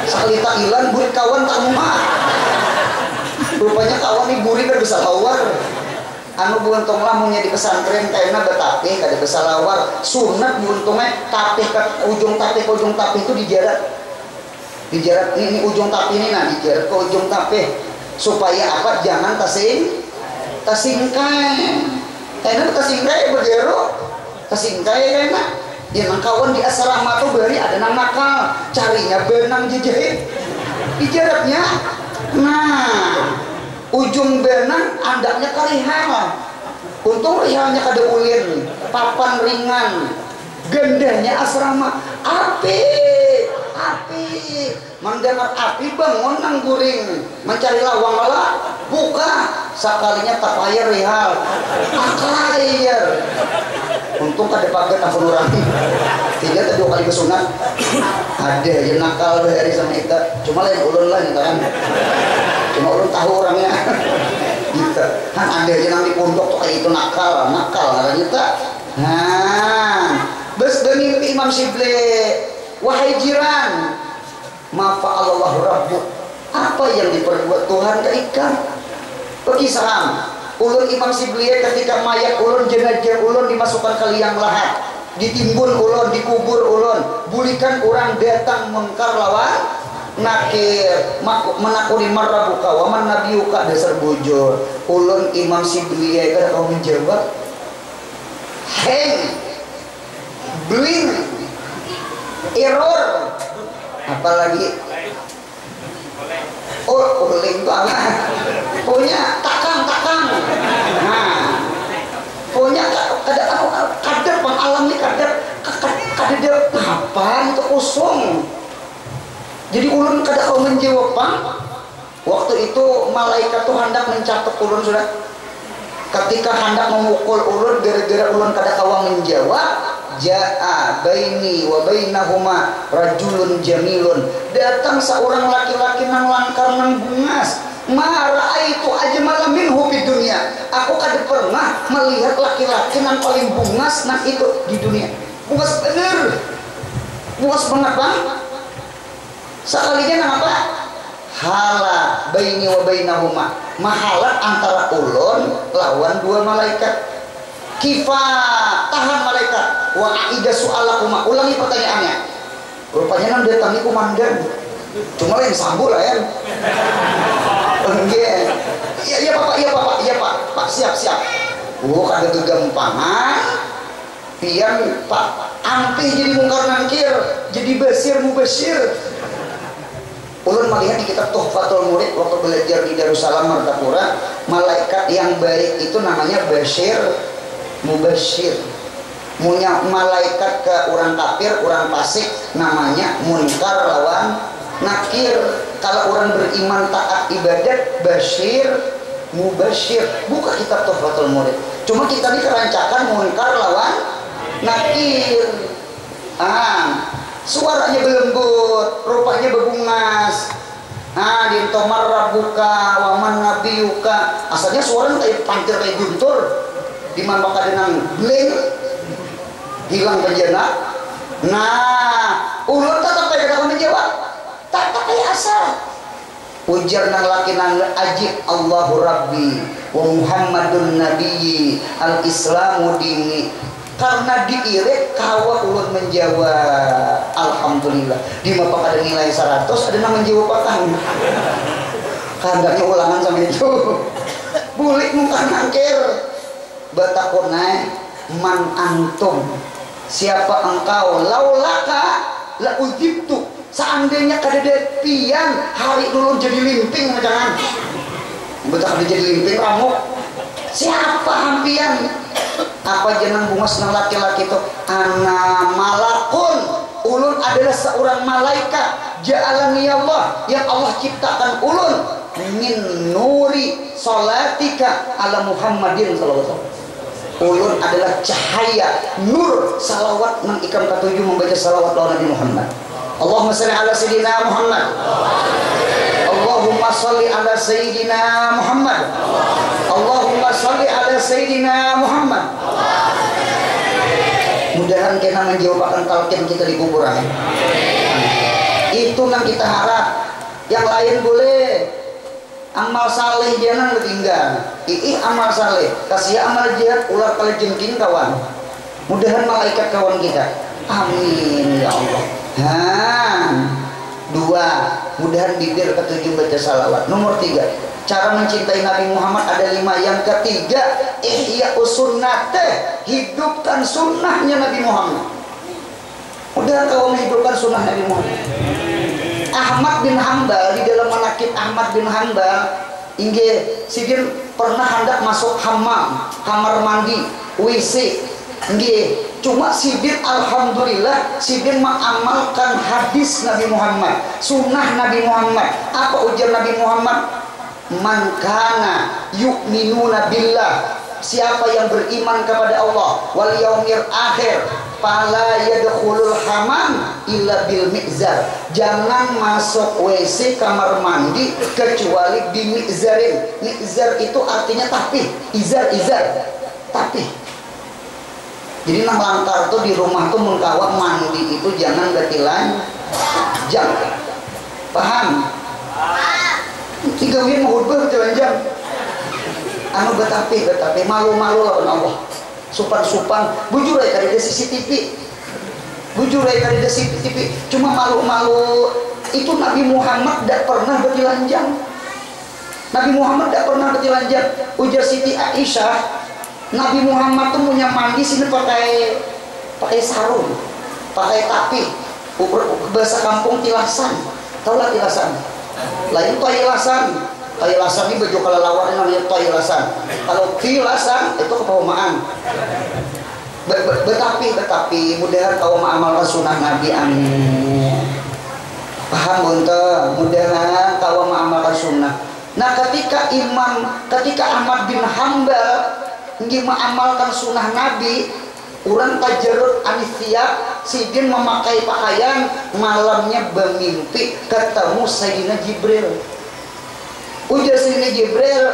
sekali tak ilan buri kawan tak muat. Rupanya kawan ini buri kan bisa lawar. Anu buntong lamunya di pesantren kayaknya betapih kada bisa lawar. Sunat buntongnya tapih ke ujung tapih ke ujung tapih itu dijarak. Ini ujung tapih ini dijarak ke ujung tapih supaya apa? Jangan tasingkai. Kayaknya tasingkai bergerok. Kesingkai kayaknya ya nang kawan di asrama tuh bari ada nang nakal carinya benang jejehit ijaratnya. Ujung benang andaknya karihal, untung rihalnya kada ulin, papan ringan, gendanya asrama api mendengar api bangun nang guring mencari lawang malah buka sekalinya tak payah rihal aklayar. Untung kada pagat ampun orang 3 atau 2 kali kesunat. Ada yang nakal dari sama kita, cuma lain ulun lah kan. Cuma ulun tahu orangnya. Gitu. Kan ada yang nang di pondok tuh kayak itu nakal kan kita. Bes bermimpi Imam Shibli, wahai jiran, mafa'alallahu rabbuk, apa yang diperbuat Tuhan ke ikan? Pergi seram. Ulun Imam Shibli ketika mayat ulun, jenazah ulun dimasukkan ke liang lahat, ditimbun ulun, dikubur ulun, bulikan orang datang mengkar lawan nakir menakuni marrabuka waman nabiyuka dasar bujur. Ulun Imam Shibli kada kau menjawab heng bling error apalagi uling itu apa? Punya takang. Punya kader pengalami kader kapan itu kosong. Jadi ulun kada kau menjawab bang. Waktu itu malaikat tuh hendak mencatat ulun sudah. Ketika hendak memukul ulun gara-gara ulun kada kau menjawab, ja'a baini wa bainahuma rajulun jamilun. Datang seorang laki-laki nang langkar nang bungas. Ma ra'aitu ajmala minhu fid dunya. Aku kada pernah melihat laki-laki nang paling bungas nang itu di dunia. Bungas bener. Bungas banget bang. Sekalinya nang apa? Hala baini wa bainahuma. Mahalat antara ulun lawan 2 malaikat. Kifa tahan malaikat wa aida su'alakuma. Ulangi pertanyaannya. Rupanya nang datangi komandan. Cuma lain sambul lah ya. Iya pak, siap. Kada kegampangan pian Pak ampih jadi mungkar nangkir, jadi basir mubasir. Ulun melihat di kitab Tuhfatul Murid waktu belajar di Darussalam Martapura, malaikat yang baik itu namanya Bashir Mubashir. Punya malaikat ke orang kafir, orang fasik namanya munkar lawan nakir. Kalau orang beriman taat ibadat Bashir Mubashir. Buka kitab Tuhfatul Murid. Cuma kita ini kerancakan munkar lawan nakir. Suaranya belembut, rupanya bebungas. Dintomar rabbuka waman nabiyuka. Asalnya suaranya kayak pantir kayak guntur. Diman bakal dengan bling hilang penjana. Ulun tetap kayak kata menjawab. Tak kayak asal. Ujar nang laki nang ajib Allahu Rabbi wa Muhammadun Nabiyyi al-Islamu dini. Karena diirit kawa ulun menjawab alhamdulillah. Di mapa ada nilai 100 ada nang menjawab patang. Kandangnya ulangan sama itu. Bulik muka nangkir. Batakunai man antum. Siapa engkau? Laulaka la ujibtu. Seandainya kada pian hari dulu jadi limping jangan. Betul kada jadi limping ramuk. Siapa hampian? Apa jeneng bungas nang laki-laki itu? Ana malakun. Ulun adalah seorang malaikat. Ja'alani Allah yang Allah ciptakan ulun min nuri salatika ala Muhammadin sallallahu alaihi wasallam. Ulun adalah cahaya nur salawat nang ikam katujuh membaca salawat lawan Nabi Muhammad. Allahumma shalli ala sayyidina Muhammad. Allahumma shalli ala sayyidina Muhammad. Allahumma shalli ala sayyidina Muhammad. Mudahan kena menjawabkan talqin kita di kuburan. Itu yang kita harap. Yang lain boleh. Amal saleh jangan ketinggalan. Amal saleh. Kasih amal jihad ular kali jengking kawan. Mudahan malaikat kawan kita. Amin ya Allah. Dua, mudahan bibir ketujuh baca salawat. Nomor 3, cara mencintai Nabi Muhammad ada 5. Yang ketiga, ihya sunnateh, hidupkan sunnahnya Nabi Muhammad. Mudahan kau menghidupkan sunnah Nabi Muhammad. Ahmad bin Hanbal di dalam manaqib Ahmad bin Hanbal, inge sidin pernah hendak masuk kamar mandi, WC. Nggih, cuma sidin alhamdulillah sidin mengamalkan hadis Nabi Muhammad, sunnah Nabi Muhammad. Apa ujar Nabi Muhammad? Man kana yu'minuna billah, siapa yang beriman kepada Allah wal yaumil akhir, fala yadkhulul hamam illa bil mizar. Jangan masuk WC kamar mandi kecuali di mizarin. Mizar itu artinya tapih, izar tapih. Jadi nang lantar tuh di rumah tuh mengkawak mandi itu jangan betilan jam. Paham? 3 win mau khutbah telanjang. Anu betapi malu-malu lawan Allah. Supan bujur ya kada CCTV. Cuma malu-malu. Itu Nabi Muhammad tidak pernah betilanjang. Ujar Siti Aisyah, Nabi Muhammad tuh punya mandi sini pakai sarung, pakai tapi, bahasa kampung tilasan. Tahu lah tilasan? Lain toilasan ini baju kelelawar namanya toilasan. Kalau tilasan itu kepahamaan. Betapi mudahan kau mengamalkan sunnah Nabi, amin. Paham bunta? Mudahan kau mengamalkan sunnah. Nah ketika Ahmad bin Hanbal nggih mengamalkan sunnah Nabi, urang tajarud anisiap sidin memakai pakaian, malamnya bermimpi ketemu Sayyidina Jibril. Ujar Sayyidina Jibril,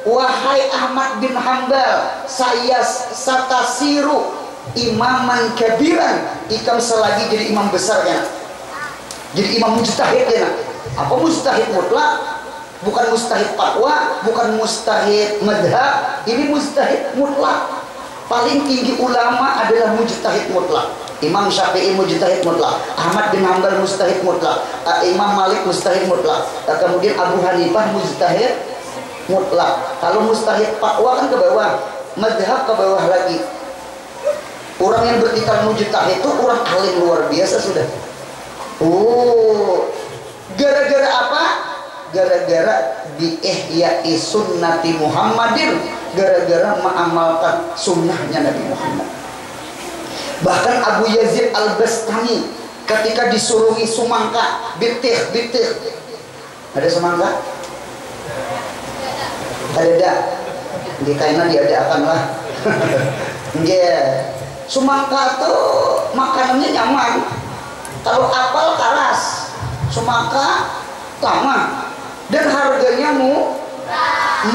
wahai Ahmad bin Hanbal, saya satasiru imaman kabiran, ikam selagi jadi imam besar ya, jadi imam mujtahid ya. Apa mujtahid mutlak? Bukan mustahid fatwa, bukan mustahid madhab, ini mustahid mutlak. Paling tinggi ulama adalah mujtahid mutlak. Imam Syafi'i mujtahid mutlak, Ahmad bin Hanbal mujtahid mutlak, Imam Malik mujtahid mutlak, kemudian Abu Hanifah mujtahid mutlak. Kalau mustahid fatwa kan ke bawah, madhab ke bawah lagi. Orang yang bertitel mujtahid itu orang alim luar biasa sudah. Oh, gara-gara apa? Gara-gara bi ihya'i sunnati Muhammadin, gara-gara mengamalkan sunnahnya Nabi Muhammad. Bahkan Abu Yazid Al-Bastami ketika disuruhi sumangka, bitih. Ada sumangka? Ada. Di kaina diadakan lah. Yeah. Sumangka tuh makanannya nyaman. Kalau apel karas, sumangka lama dan harganya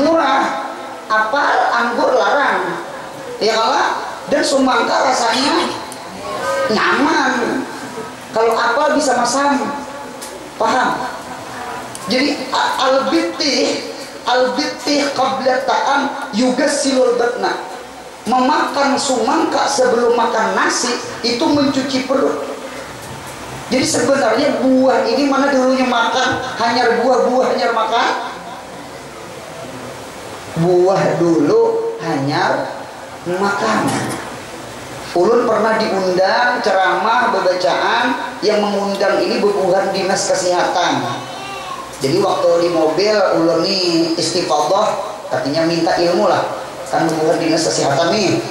murah. Apel, anggur larang, ya kalah. Dan sumangka rasanya nyaman. Kalau apel bisa masam, paham? Jadi al-bitih qabla ta'am yugassilul batna. Memakan sumangka sebelum makan nasi itu mencuci perut. Jadi sebenarnya buah ini mana dulunya makan hanya buah hanya makan. Buah dulu hanya makan. Ulun pernah diundang ceramah bebacaan yang mengundang ini bebuhan dinas kesehatan. Jadi waktu di mobil ulun ini istifadah katanya minta ilmu lah. Kan bukan dinas kesehatan nih.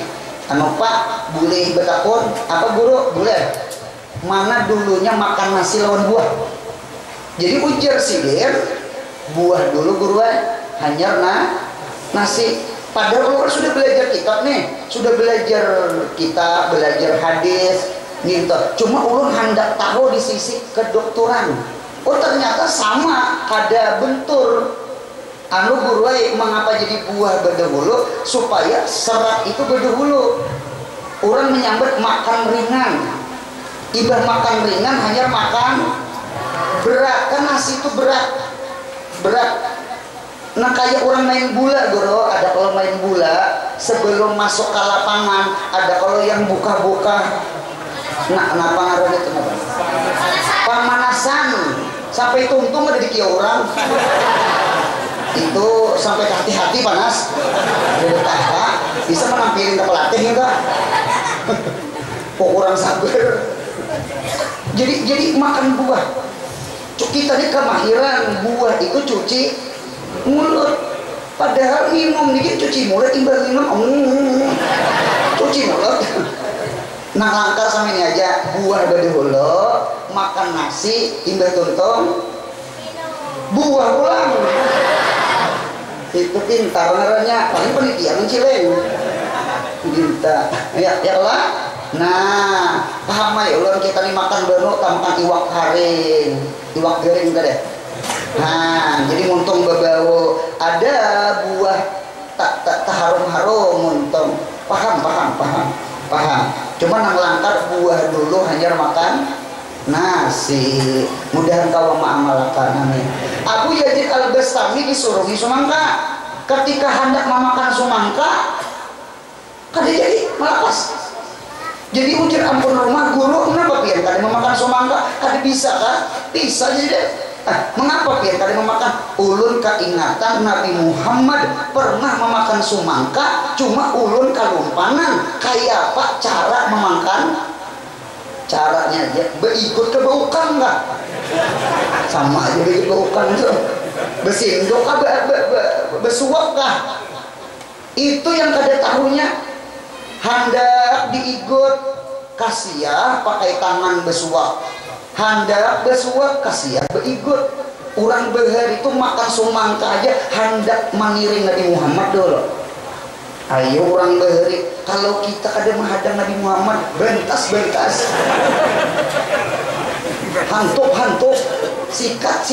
Anu Pak, boleh betakun apa guru? Boleh. Mana dulunya makan nasi lawan buah? Jadi ujar sidir, buah dulu guru hanya nasi. Padahal orang sudah belajar kitab nih, sudah belajar kitab, belajar hadis, gitu. Cuma ulun hendak tahu di sisi kedokteran. Oh ternyata sama, ada bentur. Anu guruai mengapa jadi buah berdahulu supaya serat itu berdahulu. Orang menyambut makan ringan. Ibadah makan ringan hanya makan berat. Kan nasi itu berat. Nah kayak orang main bola guru, ada kalau main bola sebelum masuk ke lapangan, ada kalau yang buka-buka. Nah, kenapa ngaruh itu? Pemanasan sampai tuntung ada di kia orang. Itu sampai hati-hati panas dari tahta bisa menampilin ke pelatih enggak. Kok kurang sabar. Jadi makan buah. Kita ini kemahiran buah itu cuci mulut. Padahal minum dikit cuci mulut, timbal minum cuci mulut. Nah langkah sama ini aja, buah berdahulu, makan nasi, timbal tuntung, buah pulang. Itu pintar ngaranya, paling penitia mencileng pintar ya lah. Nah paham ya ulun kita nih makan beno tak makan iwak haring, iwak garing deh. Nah jadi muntung berbau ada buah tak harum muntung. Paham cuma nang langkar buah dulu hanya makan nasi. Mudahan kau mengamalkan. Amin. Abu Yazid Al-Bastami disuruhi sumangka. Ketika hendak memakan sumangka, kada jadi melapas. Jadi ujar ampun rumah guru, kenapa pian kada memakan sumangka? Kada bisa kan? Bisa jadi. Mengapa pian kada memakan? Ulun keingatan Nabi Muhammad pernah memakan sumangka, cuma ulun kalumpanan kayak apa cara memakan. Caranya aja berikut ke baukan enggak sama aja berikut baukan itu besindok besuap kah itu yang kada tahunya hendak diikut kasiah pakai tangan besuap hendak besuap kasiah berikut orang behar itu makan sumangka aja hendak mengiring Nabi Muhammad dulu. Ayo orang behari, kalau kita kada menghadang Nabi Muhammad, bentas, hantuk, sikat.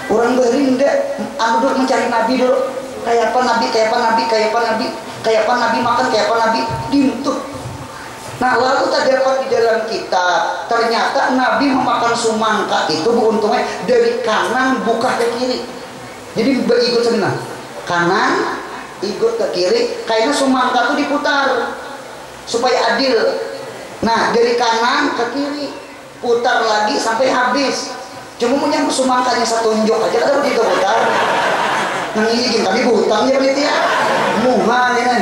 Orang behari ndak, anu dulu mencari Nabi dulu. Kayak apa Nabi makan, kayak apa Nabi diuntut. Nah lalu terdapat di dalam kitab, ternyata Nabi memakan sumangka itu beruntungnya dari kanan buka ke kiri. Jadi berikut sebenarnya kanan ikut ke kiri, kayaknya sumangka itu diputar supaya adil. Nah dari kanan ke kiri putar lagi sampai habis. Cuma punya sumangkanya satu unjuk aja, kan begitu putar. ngigin kami hutang ya panitia muha ini.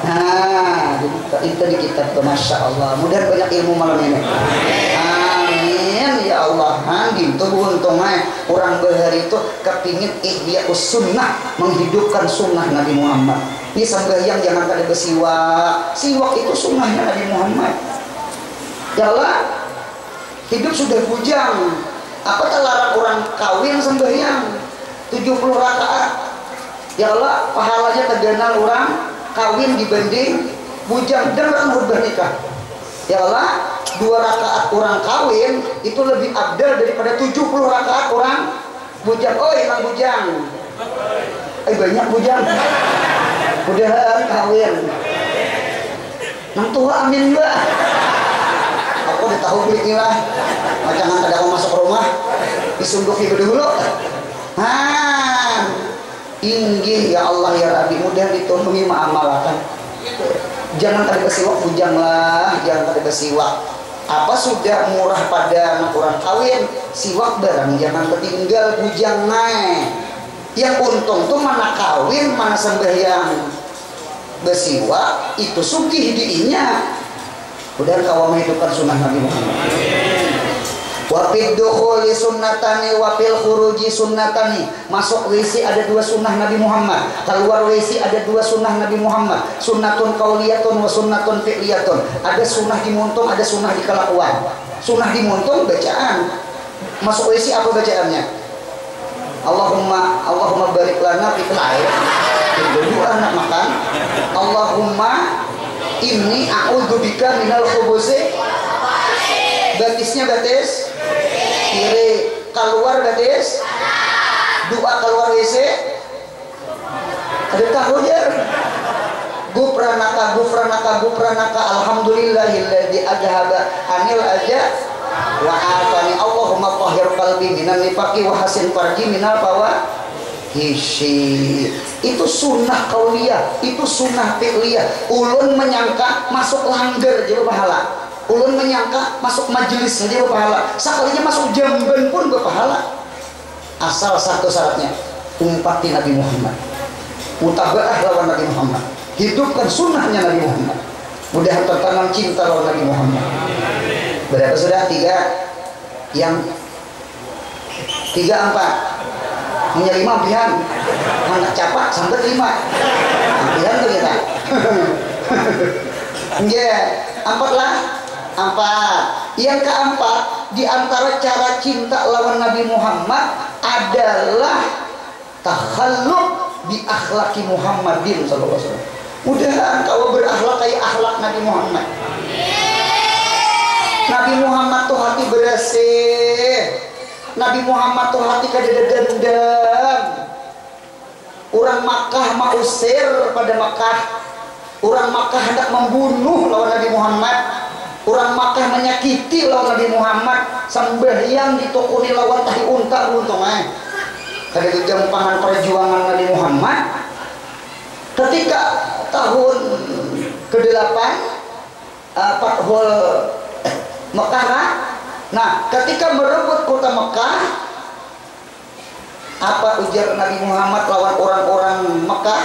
Nah, itu di kitab tuh, Masya Allah. Mudah banyak ilmu malam ini. Amin ya Allah. Gitu untungnya orang behari itu kepingin ihyaus sunnah, menghidupkan sunnah Nabi Muhammad. Ini sembahyang jangan kada bersiwak. Siwak itu sunnahnya Nabi Muhammad. Ya Allah, hidup sudah bujang. Apa terlarang orang kawin sembahyang 70 rakaat? Ya Allah, pahalanya terkenal orang kawin dibanding bujang dan orang bernikah. Ya Allah, 2 rakaat orang kawin itu lebih abdal daripada 70 rakaat orang bujang. Oh, hilang bujang. Banyak bujang. Udah kawin. Nang tua amin mbak. Aku udah tahu belilah. Jangan ada mau masuk rumah disunduk ibu dulu. Inggih ya Allah ya Rabbi, mudah dituntungi ma'amalakan. Jangan tadi bersiwak bujanglah, jangan tadi bersiwak. Apa sudah murah pada orang kawin, siwak barang jangan ketinggal bujang naik. Yang untung tuh mana kawin, mana sembahyang bersiwak, itu sugih diinya. Udah kau menghidupkan sunnah Nabi Muhammad. Wafid dukhuli sunnatani wafil khuruji sunnatani. Masuk WC ada 2 sunnah Nabi Muhammad, keluar WC ada 2 sunnah Nabi Muhammad. Sunnatun qauliyatun wa sunnatun fi'liyatun. Ada sunnah di muntung, ada sunnah di kelakuan. Sunnah di muntung bacaan. Masuk WC apa bacaannya? Allahumma barik lana fil air. Berdoa nak makan. Allahumma inni a'udzubika minal khubusi. Batisnya batis kiri, keluar batis doa keluar WC ada tahu ya gufranaka alhamdulillahilladzi adhaba anil aja wa afani Allahumma tahhir qalbi minan nifaqi wa hasin farji minal fawahishi. Itu sunnah qauliyah, itu sunnah fi'liyah. Ulun menyangka masuk langgar jadi pahala, ulun menyangka masuk majelis saja berpahala, sekalinya masuk jamban pun berpahala. Asal satu syaratnya, umpati Nabi Muhammad, mutabaah lawan Nabi Muhammad, hidupkan sunnahnya Nabi Muhammad. Mudah tertanam cinta lawan Nabi Muhammad. Berapa sudah? 3 yang 3 4 hanya 5 pihan mana capak sampai 5 pihan tuh kita. Enggak 4 lah. 4. Yang keempat, di antara cara cinta lawan Nabi Muhammad adalah takhalluq bi akhlaqi Muhammadin sallallahu alaihi wasallam. Mudah-mudahan kau berakhlak kayak akhlak Nabi Muhammad. Nabi Muhammad tuh hati bersih. Nabi Muhammad tuh hati kada dendam. Orang Makkah mau usir pada Makkah. Orang Makkah hendak membunuh lawan Nabi Muhammad. Orang Makkah menyakiti lawan Nabi Muhammad. Sembahyang ditokoni lawan tahi unta beruntungnya. Kada kejampangan perjuangan Nabi Muhammad. Ketika tahun ke-8 Fathul Mekah. Nah, ketika merebut kota Mekah, apa ujar Nabi Muhammad lawan orang-orang Mekah?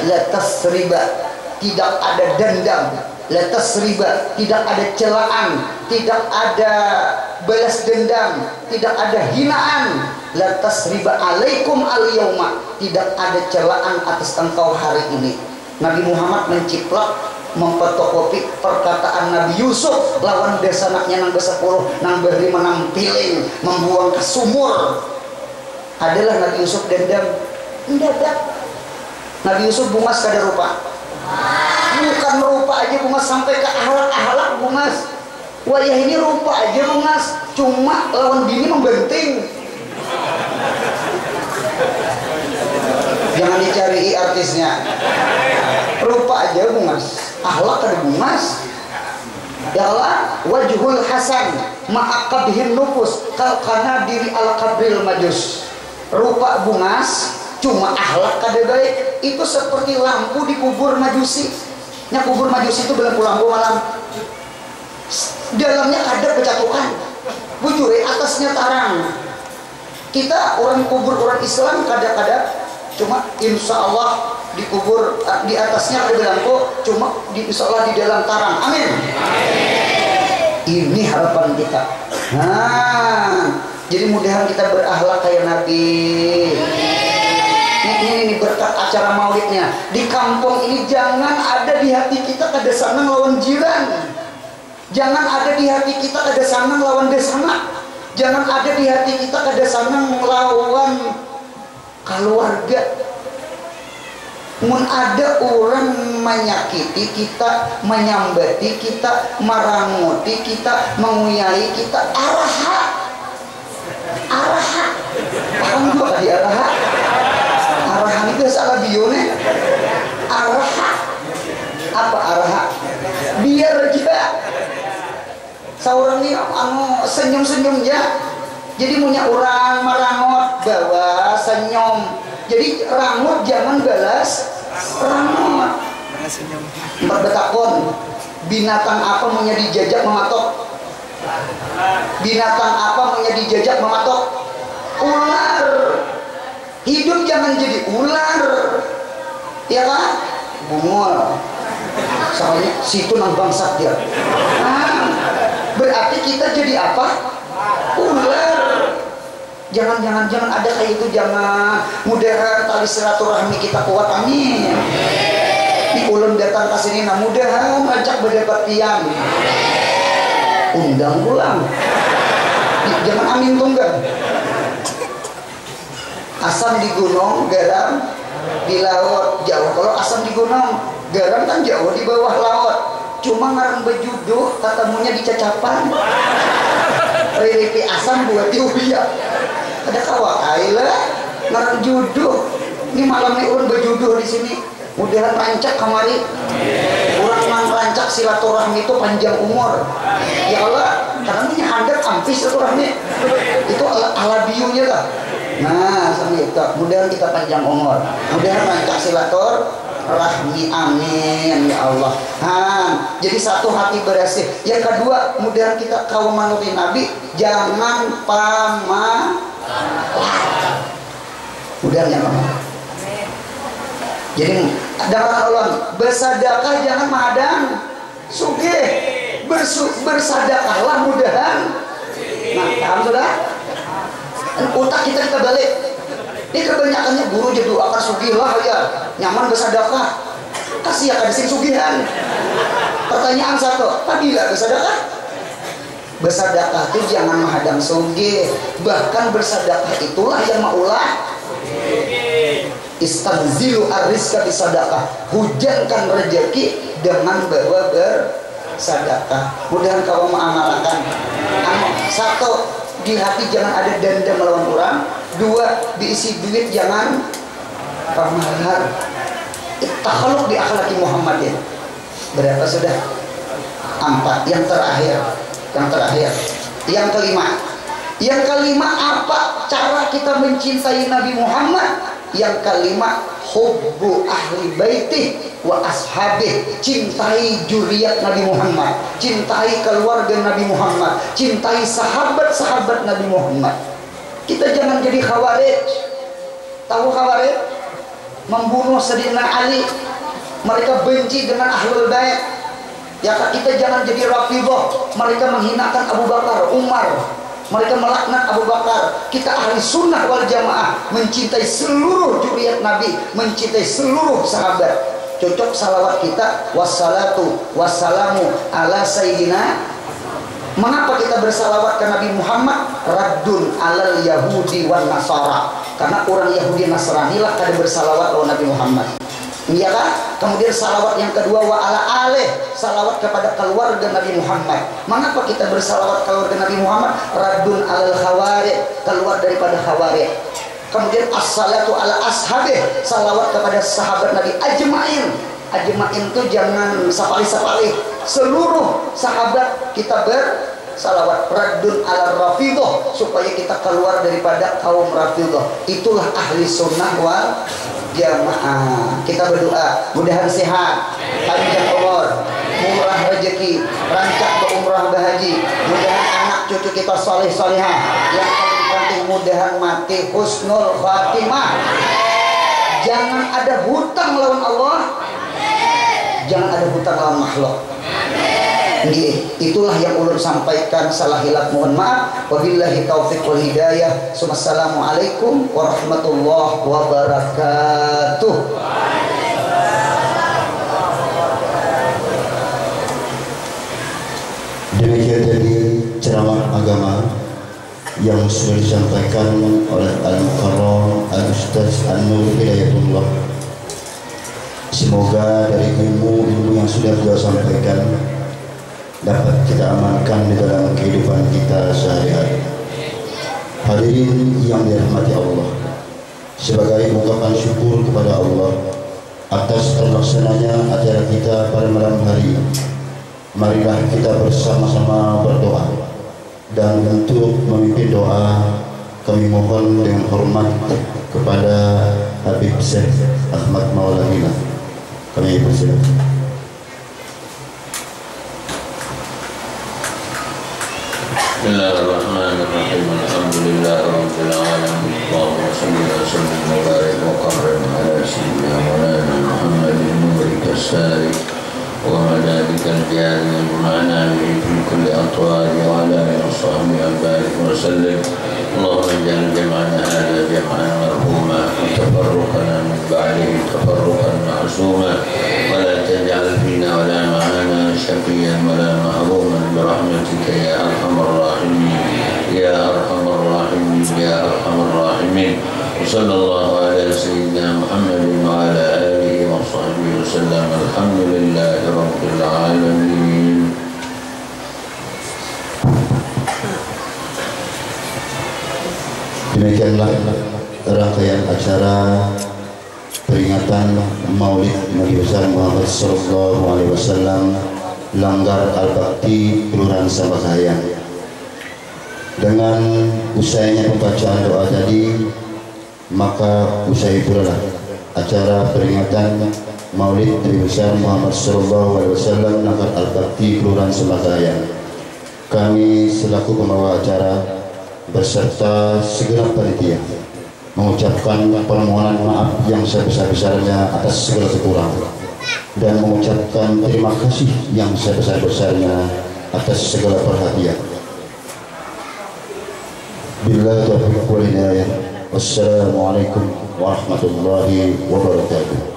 La tasriba, tidak ada dendam. La tasriba, tidak ada celaan, tidak ada balas dendam, tidak ada hinaan. La tasriba alaikum al-yauma, tidak ada celaan atas engkau hari ini. Nabi Muhammad menciplak, memfotokopi perkataan Nabi Yusuf lawan desa anaknya nang ke-10 nang beri menampiling membuang ke sumur. Adalah Nabi Yusuf dendam mendadak. Nabi Yusuf bungas kada rupa, bukan rupa aja bungas sampai ke ahlak-ahlak bungas. Wayah ini rupa aja bungas, cuma lawan bini membenting. Jangan dicari artisnya, rupa aja bungas, ahlak kada bungas. Ya Allah, wajhul hasan ma'aqabihim nufus kalkana diri al kabril majus. Rupa bungas, cuma ahlak kada baik. Itu seperti lampu di kubur majusi. Nya kubur majusi itu lampu malam. Dalamnya ada pecatukan, bujure atasnya tarang. Kita orang kubur orang Islam kadang-kadang cuma insya Allah dikubur di atasnya ada belangko, cuma insya Allah di dalam tarang. Amin. Ini harapan kita. Nah, jadi mudahan kita berakhlak kayak Nabi. Ini berkat acara maulidnya di kampung ini, jangan ada di hati kita kada senang lawan jiran, jangan ada di hati kita kada senang lawan desana, jangan ada di hati kita kada senang lawan keluarga. Mun ada orang menyakiti kita, menyambati kita, meranguti kita, menguyai kita, araha, paham juga tadi araha? Arahan itu salah bione. Araha. Apa araha? Biar aja. Seorang ini senyum-senyum ya. Jadi punya orang merangot bawa senyum. Jadi rangut jangan balas rangut. Berbetakon. Binatang apa punya dijajak mematok? Binatang apa punya dijajak mematok? Ular. Hidup jangan jadi ular, ya kan? Bungol, soalnya situ nang bangsat dia. Nah, berarti kita jadi apa? Ular. Jangan ada kayak itu, jangan. Mudahan tali silaturahmi kita kuat, amin. Di ulun datang ke sini, nah mudahan ajak berdapat tiang. Undang pulang. Jangan amin tunggal. Asam di gunung, garam di laut jauh. Kalau asam di gunung, garam kan jauh di bawah laut. Cuma ngarang bejuduh, katamunya di cacapan. Riripi asam buat diubiak. Ada kawak aila, ngarang juduh. Ini malam nih urun bejuduh di sini. Mudahan rancak kamari. Orang rancak silaturahmi itu panjang umur. Ya Allah, karena ini handap ampis silaturahmi. Itu ala biunya lah. Nah, sama itu. Mudahan kita panjang umur. Mudahan rancak silaturahmi, amin ya Allah. Jadi satu hati bersih. Yang kedua, mudahan kita kaum manusia Nabi jangan pamalas. Mudahan jangan pamalas. Jadi dalam Allah bersedekah jangan mahadang sugih, bersedekahlah mudahan. Nah, paham sudah? Otak kita balik. Ini kebanyakannya guru jadi doakan sugihlah ya, nyaman bersedekah. Kasih ya kadang sugihan. Pertanyaan satu, apabila bersedekah? Bersedekah itu jangan menghadang sugih, bahkan bersedekah itulah yang maulah. Istanzilu ar-rizqa bisadaqah, hujankan rezeki dengan bawa bersedekah. Mudahan kau mengamalkan. Satu, di hati jangan ada dendam melawan orang. Dua, diisi duit jangan pamahar. Takhaluk di akhlaki Muhammadin. Berapa sudah? 4. Yang terakhir. Yang kelima apa cara kita mencintai Nabi Muhammad? Yang kelima, hubbu ahli baiti wa ashabih. Cintai juriyat Nabi Muhammad, cintai keluarga Nabi Muhammad, cintai sahabat-sahabat Nabi Muhammad. Kita jangan jadi khawarij. Tahu khawarij? Membunuh Sayyidina Ali. Mereka benci dengan ahlul bait. Ya, kita jangan jadi Rafidhah. Mereka menghinakan Abu Bakar, Umar. Mereka melaknat Abu Bakar. Kita ahli sunnah wal jamaah, mencintai seluruh juriyat Nabi, mencintai seluruh sahabat. Cocok salawat kita, wassalatu wassalamu ala sayyidina. Mengapa kita bersalawat ke Nabi Muhammad? Raddun alal yahudi wan nasara. Karena orang Yahudi Nasrani lah kada bersalawat ke Nabi Muhammad. Iya kan? Kemudian salawat yang kedua wa ala alih, salawat kepada keluarga Nabi Muhammad. Mengapa kita bersalawat keluarga Nabi Muhammad? Raddun alal khawarij, keluar daripada khawarij. Kemudian as-salatu ala ashabih, salawat kepada sahabat Nabi ajmain. Ajmain itu jangan sapali-sapali, seluruh sahabat kita bersalawat. Raddun ala rafidhah, supaya kita keluar daripada kaum rafidhah. Itulah ahli sunnah wal jamaah. Kita berdoa mudahan sehat, panjang umur, murah rezeki, rancak berumrah berhaji. Mudahan anak cucu kita soleh solehah. Yang paling penting mudah-mudahan mati husnul khatimah. Jangan ada hutang lawan Allah, jangan ada hutang lawan makhluk. Itulah yang ulun sampaikan, salah hilaf mohon maaf. Wabillahi taufiq wal hidayah. Assalamualaikum warahmatullahi wabarakatuh. Demikian tadi ceramah agama yang sudah disampaikan oleh Al-Mukarram Al-Ustaz An-Nur Hidayatullah. Semoga dari ilmu yang sudah beliau sampaikan dapat kita amalkan di dalam kehidupan kita sehari-hari. Hadirin yang dirahmati Allah, sebagai ungkapan syukur kepada Allah atas terlaksananya acara kita pada malam hari, marilah kita bersama-sama berdoa. Dan untuk memimpin doa, kami mohon dengan hormat kepada Habib Syekh Ahmad Maulana. Kami persilakan. Bismillahirrahmanirrahim. Alhamdulillahirabbil alamin. Allahumma shalli wa sallim wa barik wa karrim ala sayyidina Maulana Muhammadin nurika as-sari wa madadikal jari wa ma'nani fi kulli atwari wa ala alihi wa sahbihi wa barik wa sallim. Allahumma ij'al jam'ana hadha jam'an marhuma wa tafarruqana min ba'dihi tafarruqan ma'suma wa la taj'al fina wa la ma'ana shaqiyan wa la mahruman bi rahmatika ya arhamar rahimin ya arhamar rahimin ya arhamar rahimin. Sallallahu ala sayyidina Muhammadin wa ala alihi wa sahbihi wasallam. Alhamdulillahi rabbil alamin. Demikianlah rangkaian acara peringatan Maulid Nabi besar Muhammad sallallahu alaihi wasallam Langgar Al-Bakti, Kelurahan Sambakayan. Dengan usainya pembacaan doa tadi, maka usai pula acara peringatan Maulid Nabi besar Muhammad sallallahu alaihi wasallam Langgar Al-Bakti, Kelurahan Sambakayan. Kami selaku pembawa acara beserta segenap panitia mengucapkan permohonan maaf yang sebesar-besarnya atas segala kekurangan dan mengucapkan terima kasih yang sebesar-besarnya atas segala perhatian. Billahi taufiq wal hidayah. Wassalamualaikum warahmatullahi wabarakatuh.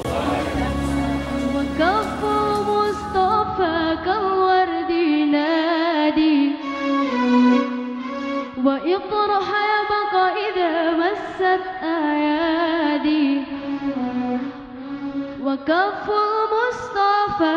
وإطرح يبقى إذا مست أيادي وكف المصطفى